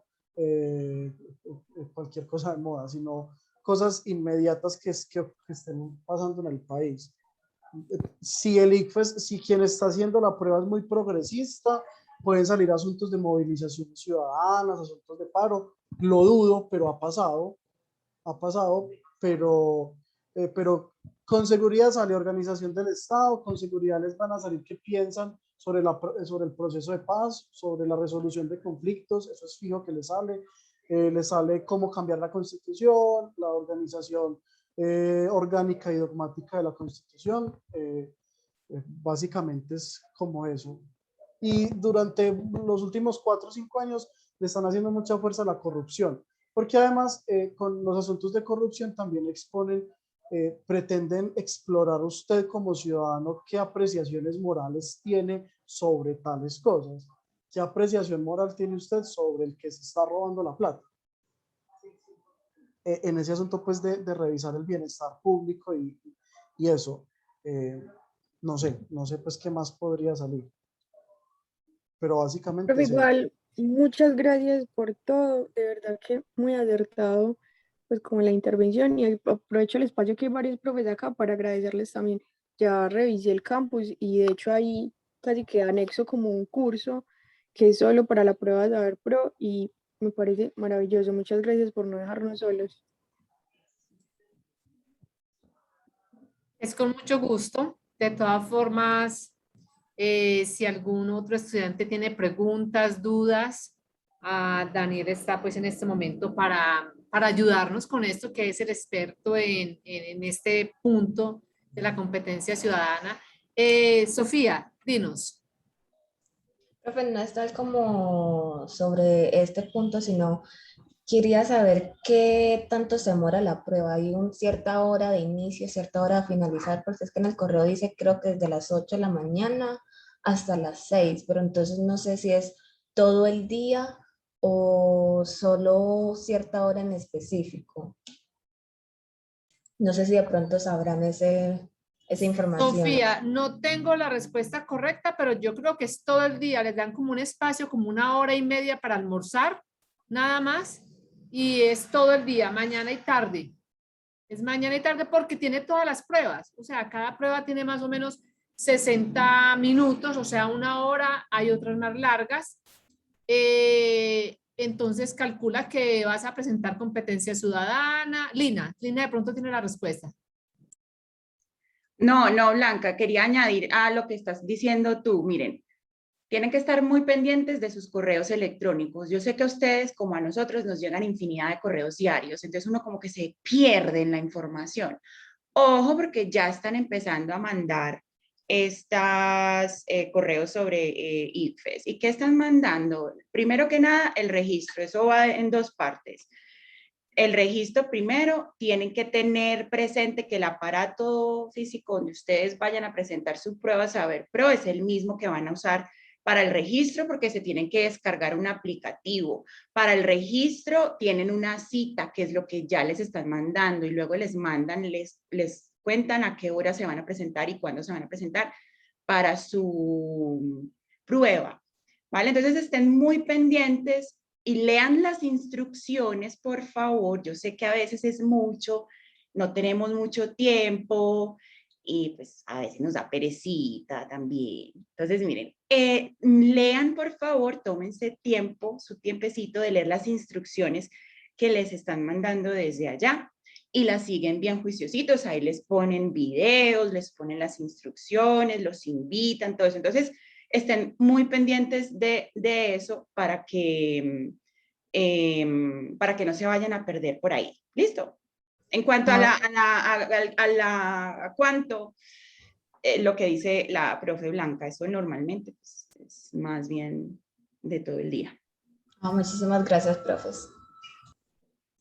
cualquier cosa de moda, sino cosas inmediatas que estén pasando en el país. Si el ICFES, si quien está haciendo la prueba es muy progresista, pueden salir asuntos de movilización ciudadanas, asuntos de paro. Lo dudo, pero ha pasado, pero con seguridad sale organización del Estado, con seguridad les van a salir qué piensan sobre el proceso de paz, sobre la resolución de conflictos, eso es fijo que les sale cómo cambiar la Constitución, la organización orgánica y dogmática de la Constitución, básicamente es como eso. Y durante los últimos 4 o 5 años le están haciendo mucha fuerza a la corrupción, porque además con los asuntos de corrupción también pretenden explorar usted como ciudadano qué apreciaciones morales tiene sobre tales cosas. ¿Qué apreciación moral tiene usted sobre el que se está robando la plata? En ese asunto pues de revisar el bienestar público y eso, no sé pues qué más podría salir. Pero básicamente... Pero igual, muchas gracias por todo, de verdad que muy acertado pues como la intervención, y aprovecho el espacio que hay varios profes acá para agradecerles también. Ya revisé el campus y de hecho ahí casi que anexo como un curso que es solo para la prueba de Saber Pro y me parece maravilloso. Muchas gracias por no dejarnos solos. Es con mucho gusto. De todas formas, si algún otro estudiante tiene preguntas, dudas, Daniel está pues en este momento para ayudarnos con esto, que es el experto en este punto de la competencia ciudadana. Sofía, dinos. Profe, no es tal como sobre este punto, sino quería saber qué tanto se demora la prueba. ¿Hay una cierta hora de inicio, cierta hora de finalizar? Porque es que en el correo dice creo que desde las 8 de la mañana hasta las 6, pero entonces no sé si es todo el día o solo cierta hora en específico. No sé si de pronto sabrán esa información. Sofía, no tengo la respuesta correcta, pero yo creo que es todo el día. Les dan como un espacio, como 1 hora y media para almorzar, nada más. Y es todo el día, mañana y tarde. Es mañana y tarde porque tiene todas las pruebas. O sea, cada prueba tiene más o menos 60 minutos, o sea, 1 hora, hay otras más largas. Entonces calcula que vas a presentar competencia ciudadana. Lina de pronto tiene la respuesta. No, no, Blanca, quería añadir a lo que estás diciendo tú. Miren, tienen que estar muy pendientes de sus correos electrónicos. Yo sé que a ustedes, como a nosotros, nos llegan infinidad de correos diarios, entonces uno como que se pierde en la información. Ojo, porque ya están empezando a mandar estas correos sobre ICFES. ¿Y qué están mandando? Primero que nada, el registro. Eso va en dos partes. El registro primero, tienen que tener presente que el aparato físico donde ustedes vayan a presentar su prueba Saber Pro es el mismo que van a usar para el registro, porque se tienen que descargar un aplicativo. Para el registro tienen una cita, que es lo que ya les están mandando, y luego les mandan, les cuentan a qué hora se van a presentar y cuándo se van a presentar para su prueba, ¿vale? Entonces estén muy pendientes y lean las instrucciones, por favor. Yo sé que a veces es mucho, no tenemos mucho tiempo y pues a veces nos da perecita también. Entonces, miren, lean, por favor, tómense tiempo, su tiempecito de leer las instrucciones que les están mandando desde allá y las siguen bien juiciositos. Ahí les ponen videos, les ponen las instrucciones, los invitan, todo eso. Entonces, estén muy pendientes de eso para que no se vayan a perder por ahí. ¿Listo? En cuanto a cuánto, lo que dice la profe Blanca, eso normalmente pues, es más bien de todo el día. Muchísimas gracias, profes.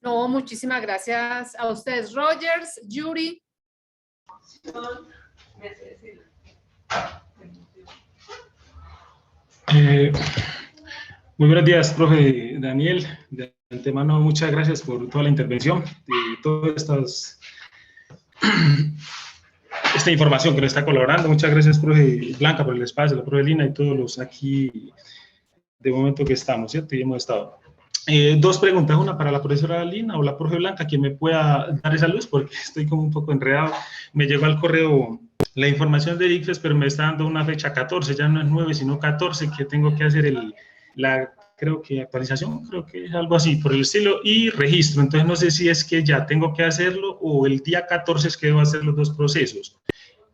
No, muchísimas gracias a ustedes. Rogers, Yuri. Muy buenos días, profe Daniel. De antemano, muchas gracias por toda la intervención y toda esta información que nos está colaborando. Muchas gracias, profe Blanca, por el espacio, la profe Lina y todos los aquí de momento que estamos, ¿cierto? Y hemos estado. Dos preguntas, una para la profesora Lina o la profe Blanca, quien me pueda dar esa luz, porque estoy como un poco enredado. Me llegó al correo la información de ICFES, pero me está dando una fecha 14, ya no es 9, sino 14, que tengo que hacer creo que actualización, creo que es algo así por el estilo, y registro. Entonces no sé si es que ya tengo que hacerlo o el día 14 es que debo hacer los dos procesos.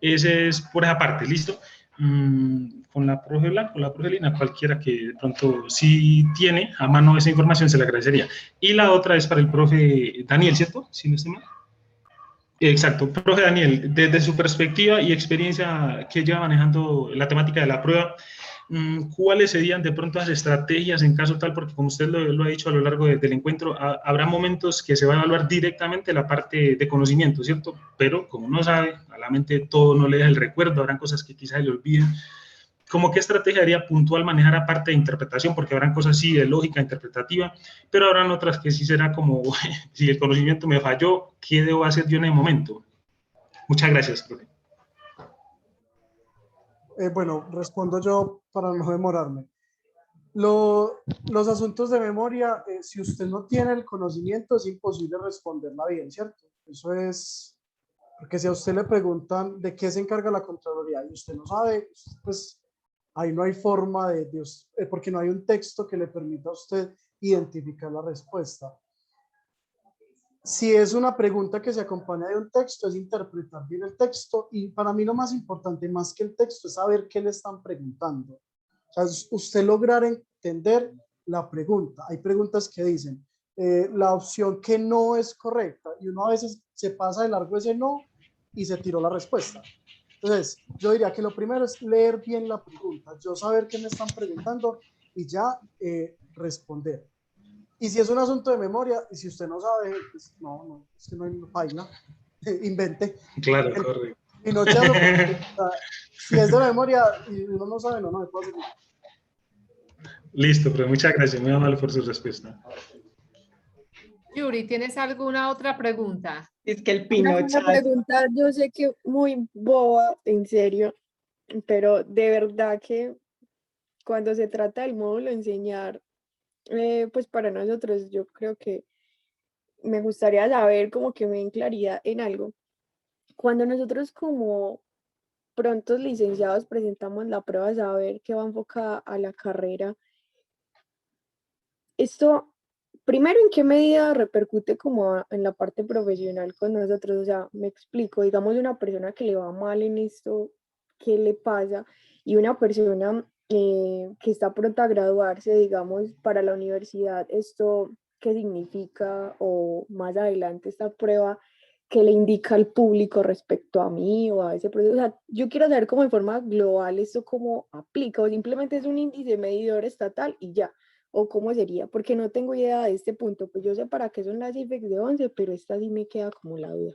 Ese es por esa parte, ¿listo? Con la profe Blanca o la profe Lina, cualquiera que de pronto sí tiene a mano esa información, se le agradecería. Y la otra es para el profe Daniel, ¿cierto? Si no estoy mal. Exacto. Profe Daniel, desde su perspectiva y experiencia que lleva manejando la temática de la prueba, ¿cuáles serían de pronto las estrategias en caso tal? Porque como usted lo ha dicho a lo largo del encuentro, habrá momentos que se va a evaluar directamente la parte de conocimiento, ¿cierto? Pero como no sabe, a la mente todo no le deja el recuerdo, habrán cosas que quizás le olviden. ¿Cómo qué estrategia haría puntual manejar aparte de interpretación? Porque habrán cosas sí de lógica interpretativa, pero habrán otras que sí será como, si el conocimiento me falló, ¿qué debo hacer yo en el momento? Muchas gracias, profe. Bueno, respondo yo para no demorarme. Los asuntos de memoria, si usted no tiene el conocimiento, es imposible responderla bien, ¿cierto? Eso es, porque si a usted le preguntan de qué se encarga la Contraloría y usted no sabe, pues ahí no hay forma porque no hay un texto que le permita a usted identificar la respuesta. Si es una pregunta que se acompaña de un texto, es interpretar bien el texto, y para mí lo más importante, más que el texto, es saber qué le están preguntando. O sea, usted lograr entender la pregunta. Hay preguntas que dicen la opción que no es correcta, y uno a veces se pasa de largo ese no y se tiró la respuesta. Entonces, yo diría que lo primero es leer bien la pregunta, yo saber qué me están preguntando y ya responder. Y si es un asunto de memoria, y si usted no sabe, pues no, es que no hay vaina, invente. Claro, correcto. Y no echarlo, si es de memoria y uno no sabe, no me puedo seguir. Listo, pero muchas gracias, muy amable por su respuesta. Yuri, ¿tienes alguna otra pregunta? Es que el Una pregunta, yo sé que muy boba, en serio, pero de verdad que cuando se trata del módulo enseñar, pues para nosotros yo creo que me gustaría saber como que me den claridad en algo. Cuando nosotros como prontos licenciados presentamos la prueba de saber que va enfocada a la carrera, esto, primero, ¿en qué medida repercute como en la parte profesional con nosotros? O sea, me explico, digamos, una persona que le va mal en esto, ¿qué le pasa? Y una persona que está pronta a graduarse, digamos, para la universidad, ¿esto qué significa? O más adelante esta prueba, ¿qué le indica al público respecto a mí o a ese proceso? O sea, yo quiero saber cómo de forma global esto cómo aplica, o simplemente es un índice medidor estatal y ya. ¿O cómo sería? Porque no tengo idea de este punto. Pues yo sé para qué son las IFEX de 11, pero esta sí me queda como la duda.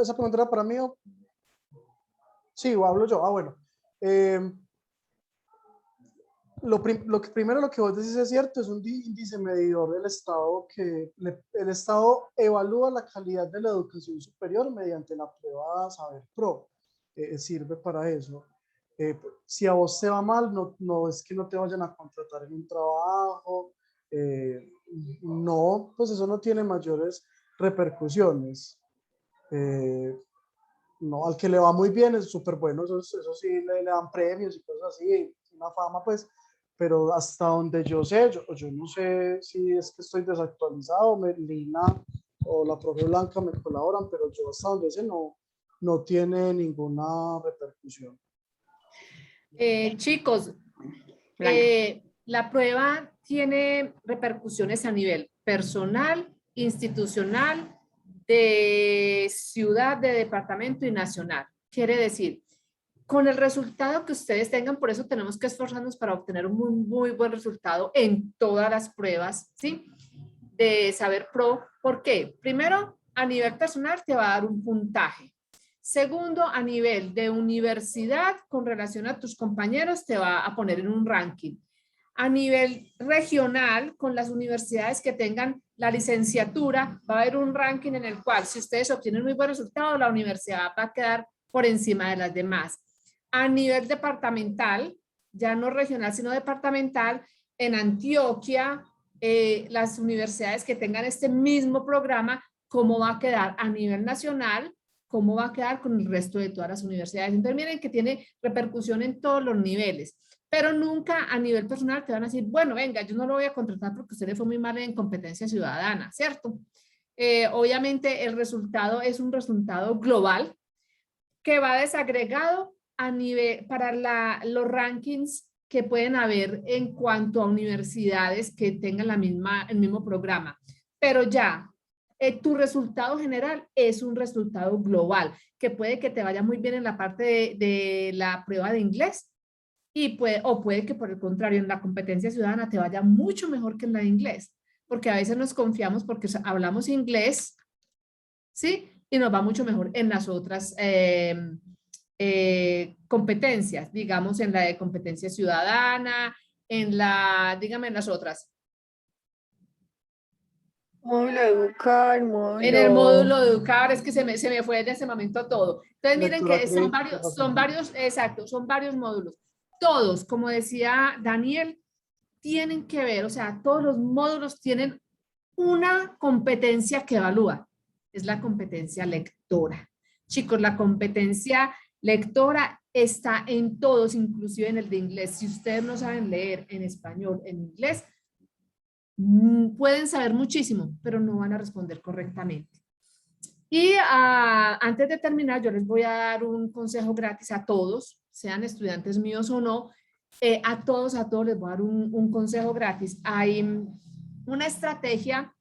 ¿Esa pregunta era para mí? Sí, o hablo yo. Ah, bueno. Primero lo que vos decís es cierto, es un índice medidor del Estado que el Estado evalúa la calidad de la educación superior mediante la prueba Saber Pro. Sirve para eso. Si a vos te va mal, no es que no te vayan a contratar en un trabajo, no, pues eso no tiene mayores repercusiones. No, al que le va muy bien es súper bueno, eso sí le dan premios y cosas así, una fama pues, pero hasta donde yo sé, yo no sé si es que estoy desactualizado, Lina o la profe Blanca me colaboran, pero yo hasta donde sé no tiene ninguna repercusión. Chicos, la prueba tiene repercusiones a nivel personal, institucional, de ciudad, de departamento y nacional. Quiere decir, con el resultado que ustedes tengan, por eso tenemos que esforzarnos para obtener un muy, muy buen resultado en todas las pruebas, ¿sí? De Saber Pro. ¿Por qué? Primero, a nivel personal te va a dar un puntaje. Segundo, a nivel de universidad, con relación a tus compañeros, te va a poner en un ranking. A nivel regional, con las universidades que tengan la licenciatura, va a haber un ranking en el cual, si ustedes obtienen muy buen resultado, la universidad va a quedar por encima de las demás. A nivel departamental, ya no regional, sino departamental, en Antioquia, las universidades que tengan este mismo programa, cómo va a quedar a nivel nacional, cómo va a quedar con el resto de todas las universidades. Entonces, miren que tiene repercusión en todos los niveles, pero nunca a nivel personal te van a decir, bueno, venga, yo no lo voy a contratar porque usted le fue muy mal en competencia ciudadana, ¿cierto? Obviamente, el resultado es un resultado global que va desagregado a nivel para los rankings que pueden haber en cuanto a universidades que tengan el mismo programa. Pero ya, tu resultado general es un resultado global, que puede que te vaya muy bien en la parte de la prueba de inglés, o puede que por el contrario en la competencia ciudadana te vaya mucho mejor que en la de inglés, porque a veces nos confiamos porque hablamos inglés, ¿sí? Y nos va mucho mejor en las otras competencias, digamos en la de competencia ciudadana, dígame en las otras. Módulo educar, En el módulo de educar, es que se me fue en ese momento todo. Entonces miren que son varios módulos. Todos, como decía Daniel, tienen que ver, o sea, todos los módulos tienen una competencia que evalúa. Es la competencia lectora. Chicos, la competencia lectora está en todos, inclusive en el de inglés. Si ustedes no saben leer en español, en inglés, pueden saber muchísimo, pero no van a responder correctamente. Y antes de terminar, yo les voy a dar un consejo gratis a todos, sean estudiantes míos o no, a todos les voy a dar un consejo gratis. Hay una estrategia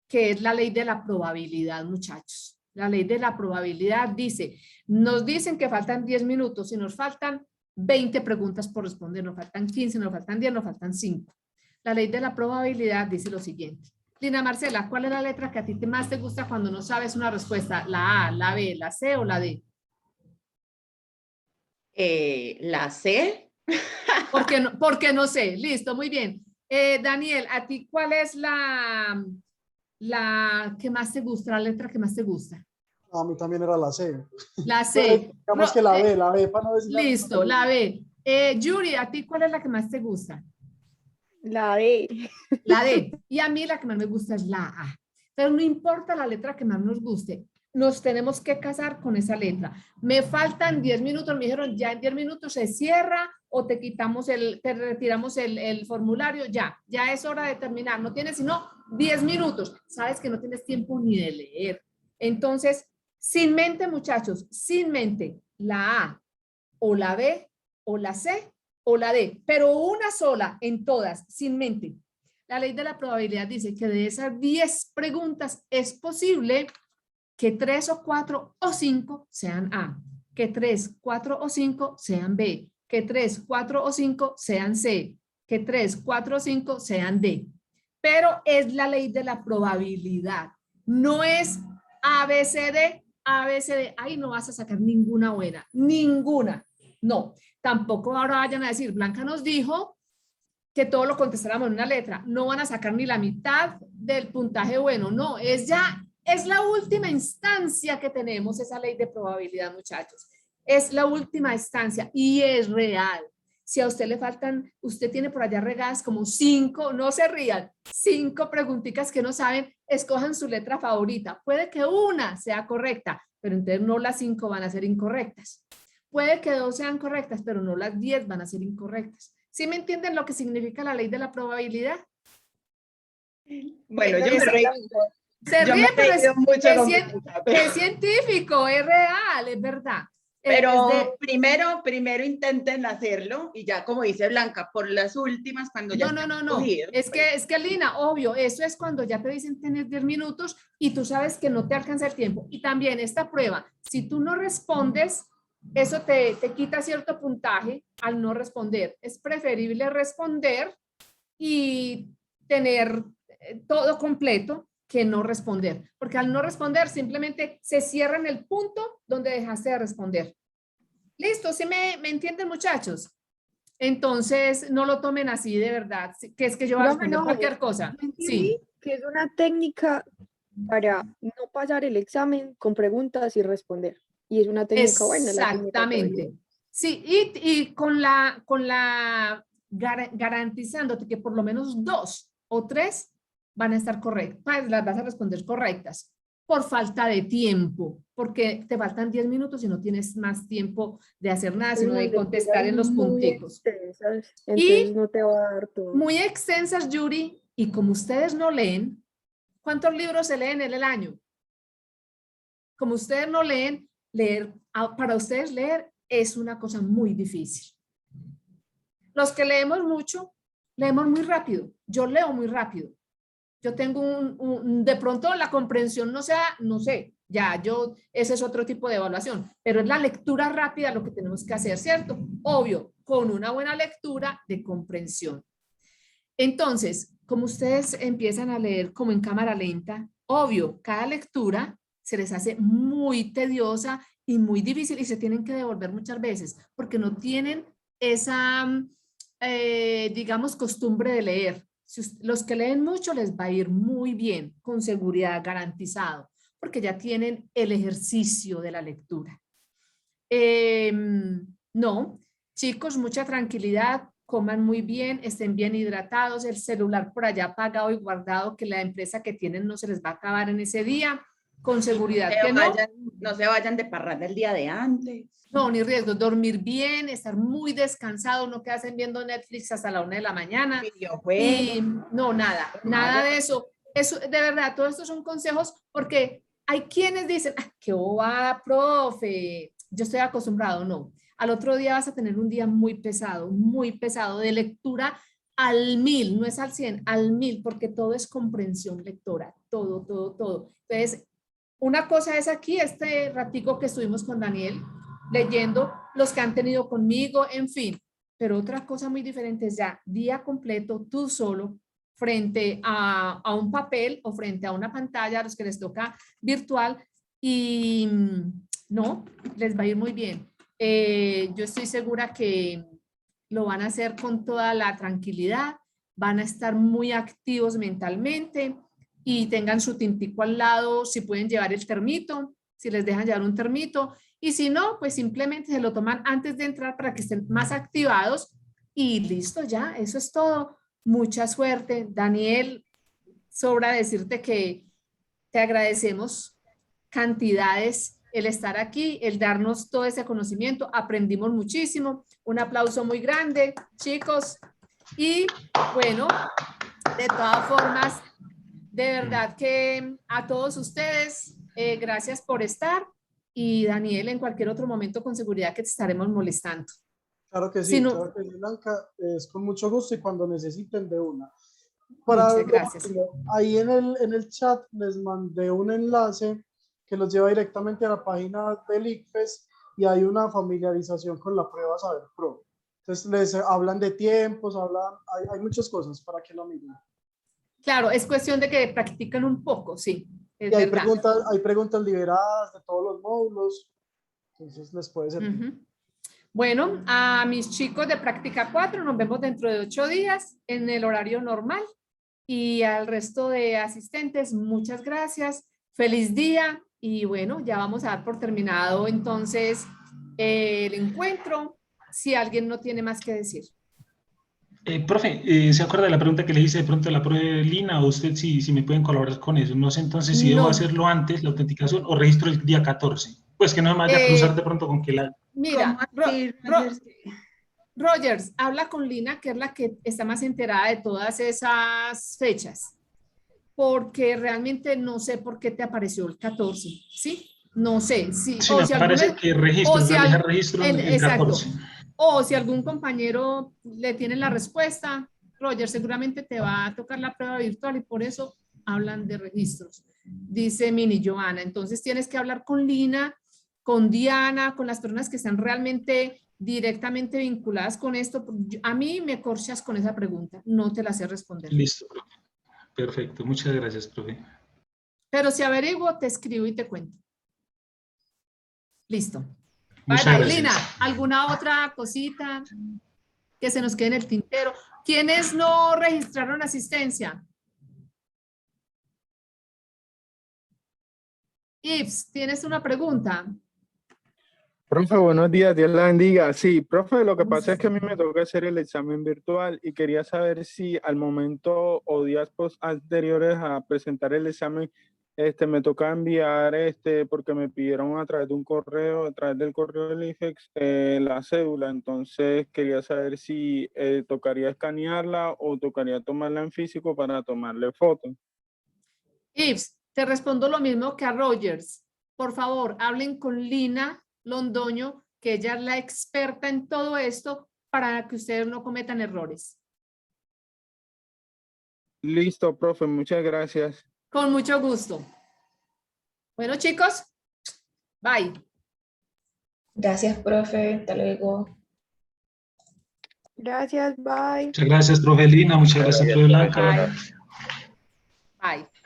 que es la ley de la probabilidad, muchachos. La ley de la probabilidad dice, nos dicen que faltan 10 minutos y nos faltan 20 preguntas por responder, nos faltan 15, nos faltan 10, nos faltan 5. La ley de la probabilidad dice lo siguiente. Lina Marcela, ¿cuál es la letra que a ti más te gusta cuando no sabes una respuesta? ¿La A, la B, la C o la D? La C. Porque no sé. Listo, muy bien. Daniel, ¿a ti cuál es la que más te gusta, la letra que más te gusta? A mí también era la C. La C. Digamos que la B, para no decir. Listo, la B. Yuri, ¿a ti cuál es la que más te gusta? La D. La D. Y a mí la que más me gusta es la A. Pero no importa la letra que más nos guste, nos tenemos que casar con esa letra. Me faltan 10 minutos, me dijeron ya en 10 minutos se cierra o te quitamos te retiramos el formulario, ya es hora de terminar, no tienes sino 10 minutos, sabes que no tienes tiempo ni de leer. Entonces, sin mente muchachos, sin mente, la A o la B o la C o la D, pero una sola en todas, sin mente. La ley de la probabilidad dice que de esas 10 preguntas es posible que 3 o 4 o 5 sean A, que 3, 4 o 5 sean B, que 3, 4 o 5 sean C, que 3, 4 o 5 sean D. Pero es la ley de la probabilidad. No es A, B, C, D, A, B, C, D. Ahí no vas a sacar ninguna buena, ninguna. No, tampoco ahora vayan a decir, Blanca nos dijo que todo lo contestáramos en una letra. No van a sacar ni la mitad del puntaje bueno. No, es la última instancia que tenemos, esa ley de probabilidad, muchachos. Es la última instancia y es real. Si a usted le faltan, usted tiene por allá regadas como 5, no se rían, 5 preguntitas que no saben, escojan su letra favorita. Puede que una sea correcta, pero entonces no las 5 van a ser incorrectas. Puede que 2 sean correctas, pero no las 10 van a ser incorrectas. ¿Sí me entienden lo que significa la ley de la probabilidad? Bueno, yo me reí. Se ríe, pero es científico, es real, es verdad. Pero primero intenten hacerlo y ya como dice Blanca, por las últimas cuando ya No. Es que Lina, obvio, eso es cuando ya te dicen tener 10 minutos y tú sabes que no te alcanza el tiempo. Y también esta prueba, si tú no respondes, eso te quita cierto puntaje al no responder. Es preferible responder y tener todo completo que no responder, porque al no responder simplemente se cierra en el punto donde dejaste de responder. ¿Listo? ¿Sí me entienden, muchachos? Entonces, no lo tomen así de verdad, que es que yo voy a responder cualquier cosa. Sí. Que es una técnica para no pasar el examen con preguntas y responder. Y es una técnica buena. Exactamente. Sí, y con la garantizándote que por lo menos 2 o 3 van a estar correctas, las vas a responder correctas por falta de tiempo, porque te faltan 10 minutos y no tienes más tiempo de hacer nada, sino de contestar en los punticos. Entonces no te va a dar todo. Muy extensas, Yuri, y como ustedes no leen, ¿cuántos libros se leen en el año? Como ustedes no leen, para ustedes leer es una cosa muy difícil. Los que leemos mucho, leemos muy rápido. Yo leo muy rápido. Yo tengo de pronto la comprensión no sé, ese es otro tipo de evaluación, pero es la lectura rápida lo que tenemos que hacer, ¿cierto? Obvio, con una buena lectura de comprensión. Entonces, como ustedes empiezan a leer como en cámara lenta, obvio, cada lectura se les hace muy tediosa y muy difícil y se tienen que devolver muchas veces porque no tienen esa, digamos, costumbre de leer. Los que leen mucho les va a ir muy bien, con seguridad, garantizado, porque ya tienen el ejercicio de la lectura. No, chicos, mucha tranquilidad, coman muy bien, estén bien hidratados, el celular por allá apagado y guardado, que la empresa que tienen no se les va a acabar en ese día, con seguridad que no. No se vayan de parranda el día de antes. No, ni riesgo, dormir bien, estar muy descansado, no quedarse viendo Netflix hasta la 1 de la mañana. Y no, nada de eso. Eso, de verdad, todos estos son consejos porque hay quienes dicen, qué bobada, profe, yo estoy acostumbrado. No, al otro día vas a tener un día muy pesado de lectura al 1000, no es al 100, al 1000, porque todo es comprensión lectora, todo. Entonces, una cosa es aquí, este ratico que estuvimos con Daniel, leyendo, los que han tenido conmigo, en fin. Pero otra cosa muy diferente es ya día completo, tú solo, frente a un papel o frente a una pantalla, a los que les toca virtual, y no, les va a ir muy bien. Yo estoy segura que lo van a hacer con toda la tranquilidad, van a estar muy activos mentalmente y tengan su tintico al lado, si pueden llevar el termito, si les dejan llevar un termito, y si no, pues simplemente se lo toman antes de entrar para que estén más activados y listo ya, eso es todo. mucha suerte. Daniel, sobra decirte que te agradecemos cantidades el estar aquí, el darnos todo ese conocimiento. Aprendimos muchísimo. Un aplauso muy grande, chicos. Y bueno, de todas formas, de verdad que a todos ustedes, gracias por estar. Y Daniel, en cualquier otro momento, con seguridad que te estaremos molestando. Claro que sí, Si no, claro que sí, Blanca, es con mucho gusto y cuando necesiten de una. Muchas gracias. Ahí en el chat les mandé un enlace que los lleva directamente a la página del ICFES y hay una familiarización con la prueba Saber Pro. Entonces les hablan de tiempos, hay muchas cosas para que lo miren. Claro, es cuestión de que practiquen un poco, sí. Es y hay verdad. preguntas liberadas de todos los módulos, entonces les puede servir. Bueno, a mis chicos de práctica 4 nos vemos dentro de 8 días en el horario normal y al resto de asistentes, muchas gracias, feliz día y bueno, ya vamos a dar por terminado entonces el encuentro, si alguien no tiene más que decir. Profe, ¿se acuerda de la pregunta que le hice de pronto a la profe Lina? ¿O usted si me pueden colaborar con eso? No sé entonces si debo hacerlo antes, la autenticación, o registro el día 14. Pues que no me vaya a cruzar de pronto con que la... Mira, Rogers, habla con Lina, que es la que está más enterada de todas esas fechas, porque realmente no sé por qué te apareció el 14, ¿sí? No sé. Sí, me parece que registro el 14. O si algún compañero le tiene la respuesta, Roger, seguramente te va a tocar la prueba virtual y por eso hablan de registros. Dice Mini Joana, entonces tienes que hablar con Lina, con Diana, con las personas que están realmente directamente vinculadas con esto. A mí me corchas con esa pregunta, no te la sé responder. Listo, profe. Perfecto, muchas gracias, profe. Pero si averiguo, te escribo y te cuento. Listo. Muchas gracias. Lina, ¿alguna otra cosita que se nos quede en el tintero? ¿Quiénes no registraron asistencia? Ives, ¿tienes una pregunta? Profe, buenos días, Dios la bendiga. Sí, profe, lo que pasa es que a mí me toca hacer el examen virtual y quería saber si al momento o días anteriores a presentar el examen, me toca enviar, porque me pidieron a través de un correo, a través del correo del IFEX, la cédula. Entonces quería saber si tocaría escanearla o tocaría tomarla en físico para tomarle foto. Ives, te respondo lo mismo que a Rogers. Por favor, hablen con Lina Londoño, que ella es la experta en todo esto, para que ustedes no cometan errores. Listo, profe, muchas gracias. Con mucho gusto. Bueno, chicos, bye. Gracias, profe. Hasta luego. Gracias, bye. Muchas gracias, profe Lina. Muchas gracias, profe Blanca. Bye. Bye.